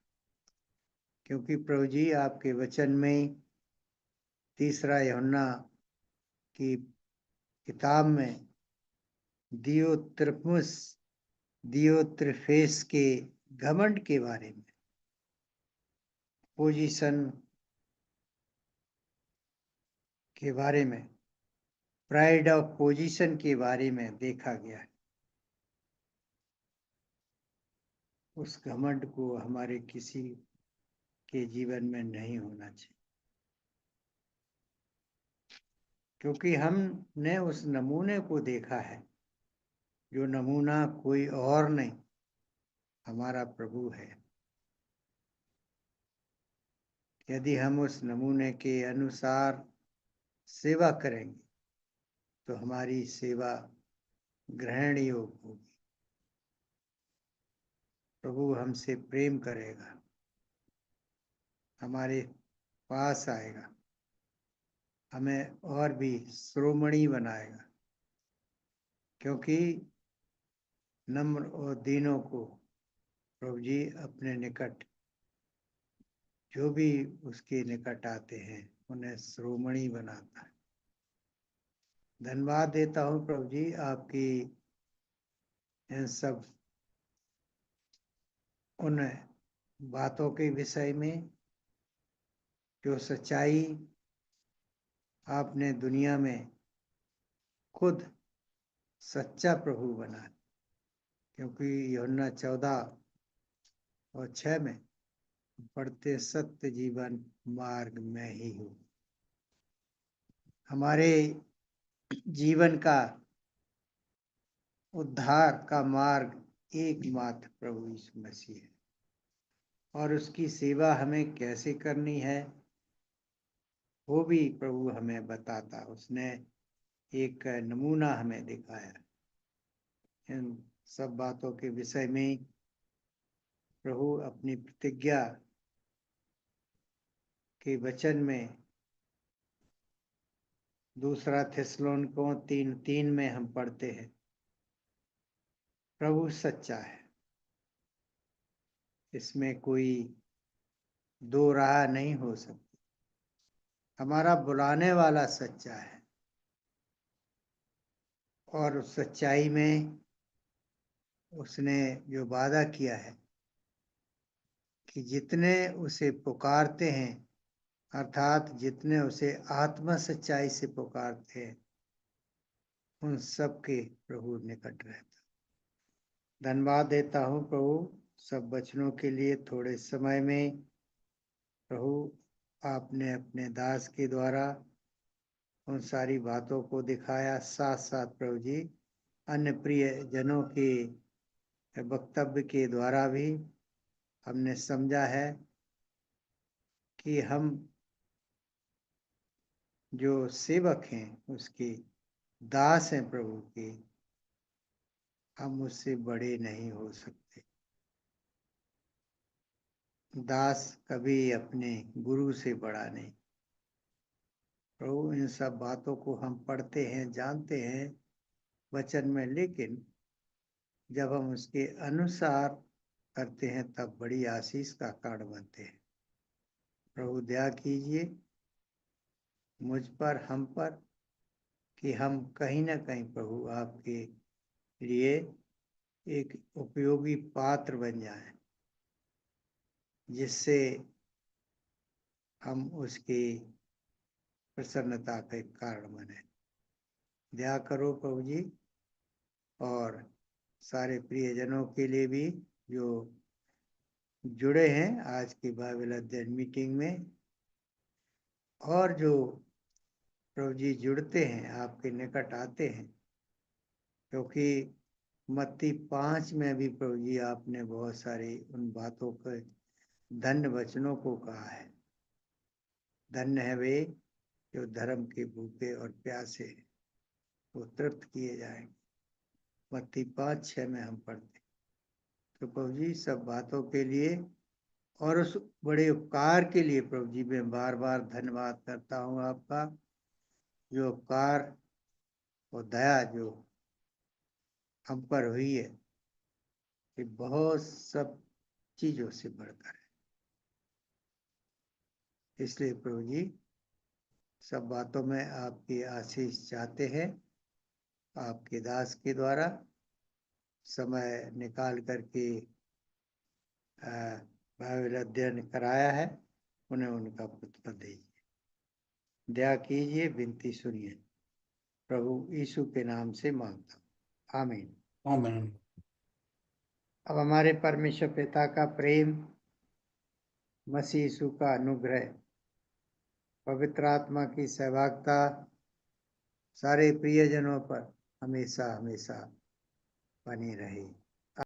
क्योंकि प्रभु जी आपके वचन में 3 यूहन्ना की किताब में दियोत्रिफेस के घमंड के बारे में, पोजीशन के बारे में, प्राइड ऑफ पोजीशन के बारे में देखा गया है। उस घमंड को हमारे किसी के जीवन में नहीं होना चाहिए, क्योंकि हमने उस नमूने को देखा है, जो नमूना कोई और नहीं, हमारा प्रभु है। यदि हम उस नमूने के अनुसार सेवा करेंगे तो हमारी सेवा ग्रहण योग्य होगी। प्रभु हमसे प्रेम करेगा, हमारे पास आएगा, हमें और भी श्रोमणी बनाएगा, क्योंकि नम्र और दीनों को प्रभु जी अपने निकट, जो भी उसके निकट आते हैं, उन्हें श्रोमणी बनाता है। धन्यवाद देता हूँ प्रभु जी आपकी इन सब उन बातों के विषय में, जो सच्चाई आपने दुनिया में खुद सच्चा प्रभु बना, क्योंकि यूहन्ना 14 और 6 में पढ़ते सत्य जीवन मार्ग में ही हो। हमारे जीवन का उद्धार का मार्ग एकमात्र प्रभु यीशु मसीह है, और उसकी सेवा हमें कैसे करनी है वो भी प्रभु हमें बताता। उसने एक नमूना हमें दिखाया। इन सब बातों के विषय में प्रभु अपनी प्रतिज्ञा के वचन में 2 थिस्सलुनीकियों 3:3 में हम पढ़ते हैं, प्रभु सच्चा है, इसमें कोई दो राह नहीं हो सकती। हमारा बुलाने वाला सच्चा है, और उस सच्चाई में उसने जो वादा किया है कि जितने उसे पुकारते हैं, अर्थात जितने उसे आत्मा सच्चाई से पुकारते हैं, उन सब के प्रभु निकट रहता। धन्यवाद देता हूँ प्रभु सब वचनों के लिए। थोड़े समय में प्रभु आपने अपने दास के द्वारा उन सारी बातों को दिखाया, साथ साथ प्रभु जी अन्य प्रिय जनों के वक्तव्य के द्वारा भी हमने समझा है कि हम जो सेवक हैं, उसके दास हैं प्रभु के, हम उससे बड़े नहीं हो सकते। दास कभी अपने गुरु से बड़ा नहीं। प्रभु इन सब बातों को हम पढ़ते हैं, जानते हैं वचन में, लेकिन जब हम उसके अनुसार करते हैं तब बड़ी आशीष का कारण बनते हैं। प्रभु दया कीजिए मुझ पर, हम पर, कि हम कहीं ना कहीं प्रभु आपके लिए एक उपयोगी पात्र बन जाएं, जिससे हम उसकी प्रसन्नता का कारण बने। दया करो प्रभु जी, और सारे प्रियजनों के लिए भी जो जुड़े हैं आज की बाइबल अध्ययन मीटिंग में, और जो प्रभु जी जुड़ते हैं, आपके निकट आते हैं, क्योंकि मत्ती 5 में भी प्रभु जी आपने बहुत सारी उन बातों के धन्य वचनों को कहा है। धन्य है वे जो धर्म के भूखे और प्यासे हैं, वो तृप्त किए जाएंगे। मत्ती 5:6 में हम पढ़ते हैं। तो प्रभु जी सब बातों के लिए और उस बड़े उपकार के लिए प्रभु जी मैं बार बार धन्यवाद करता हूँ आपका, जो उपकार और दया जो हम पर हुई है, कि बहुत सब चीजों से बढ़कर है। इसलिए प्रभु जी सब बातों में आपकी आशीष चाहते हैं। आपके दास के द्वारा समय निकाल करके बाइबल अध्ययन कराया है, उन्हें उनका प्रतिफल दीजिए, दया कीजिए, विनती सुनिए। प्रभु यीशु के नाम से मांगता हूँ, आमीन।
आमीन।
अब हमारे परमेश्वर पिता का प्रेम, मसीह यीशु का अनुग्रह, पवित्र आत्मा की सहभागिता सारे प्रियजनों पर हमेशा हमेशा बनी रहे।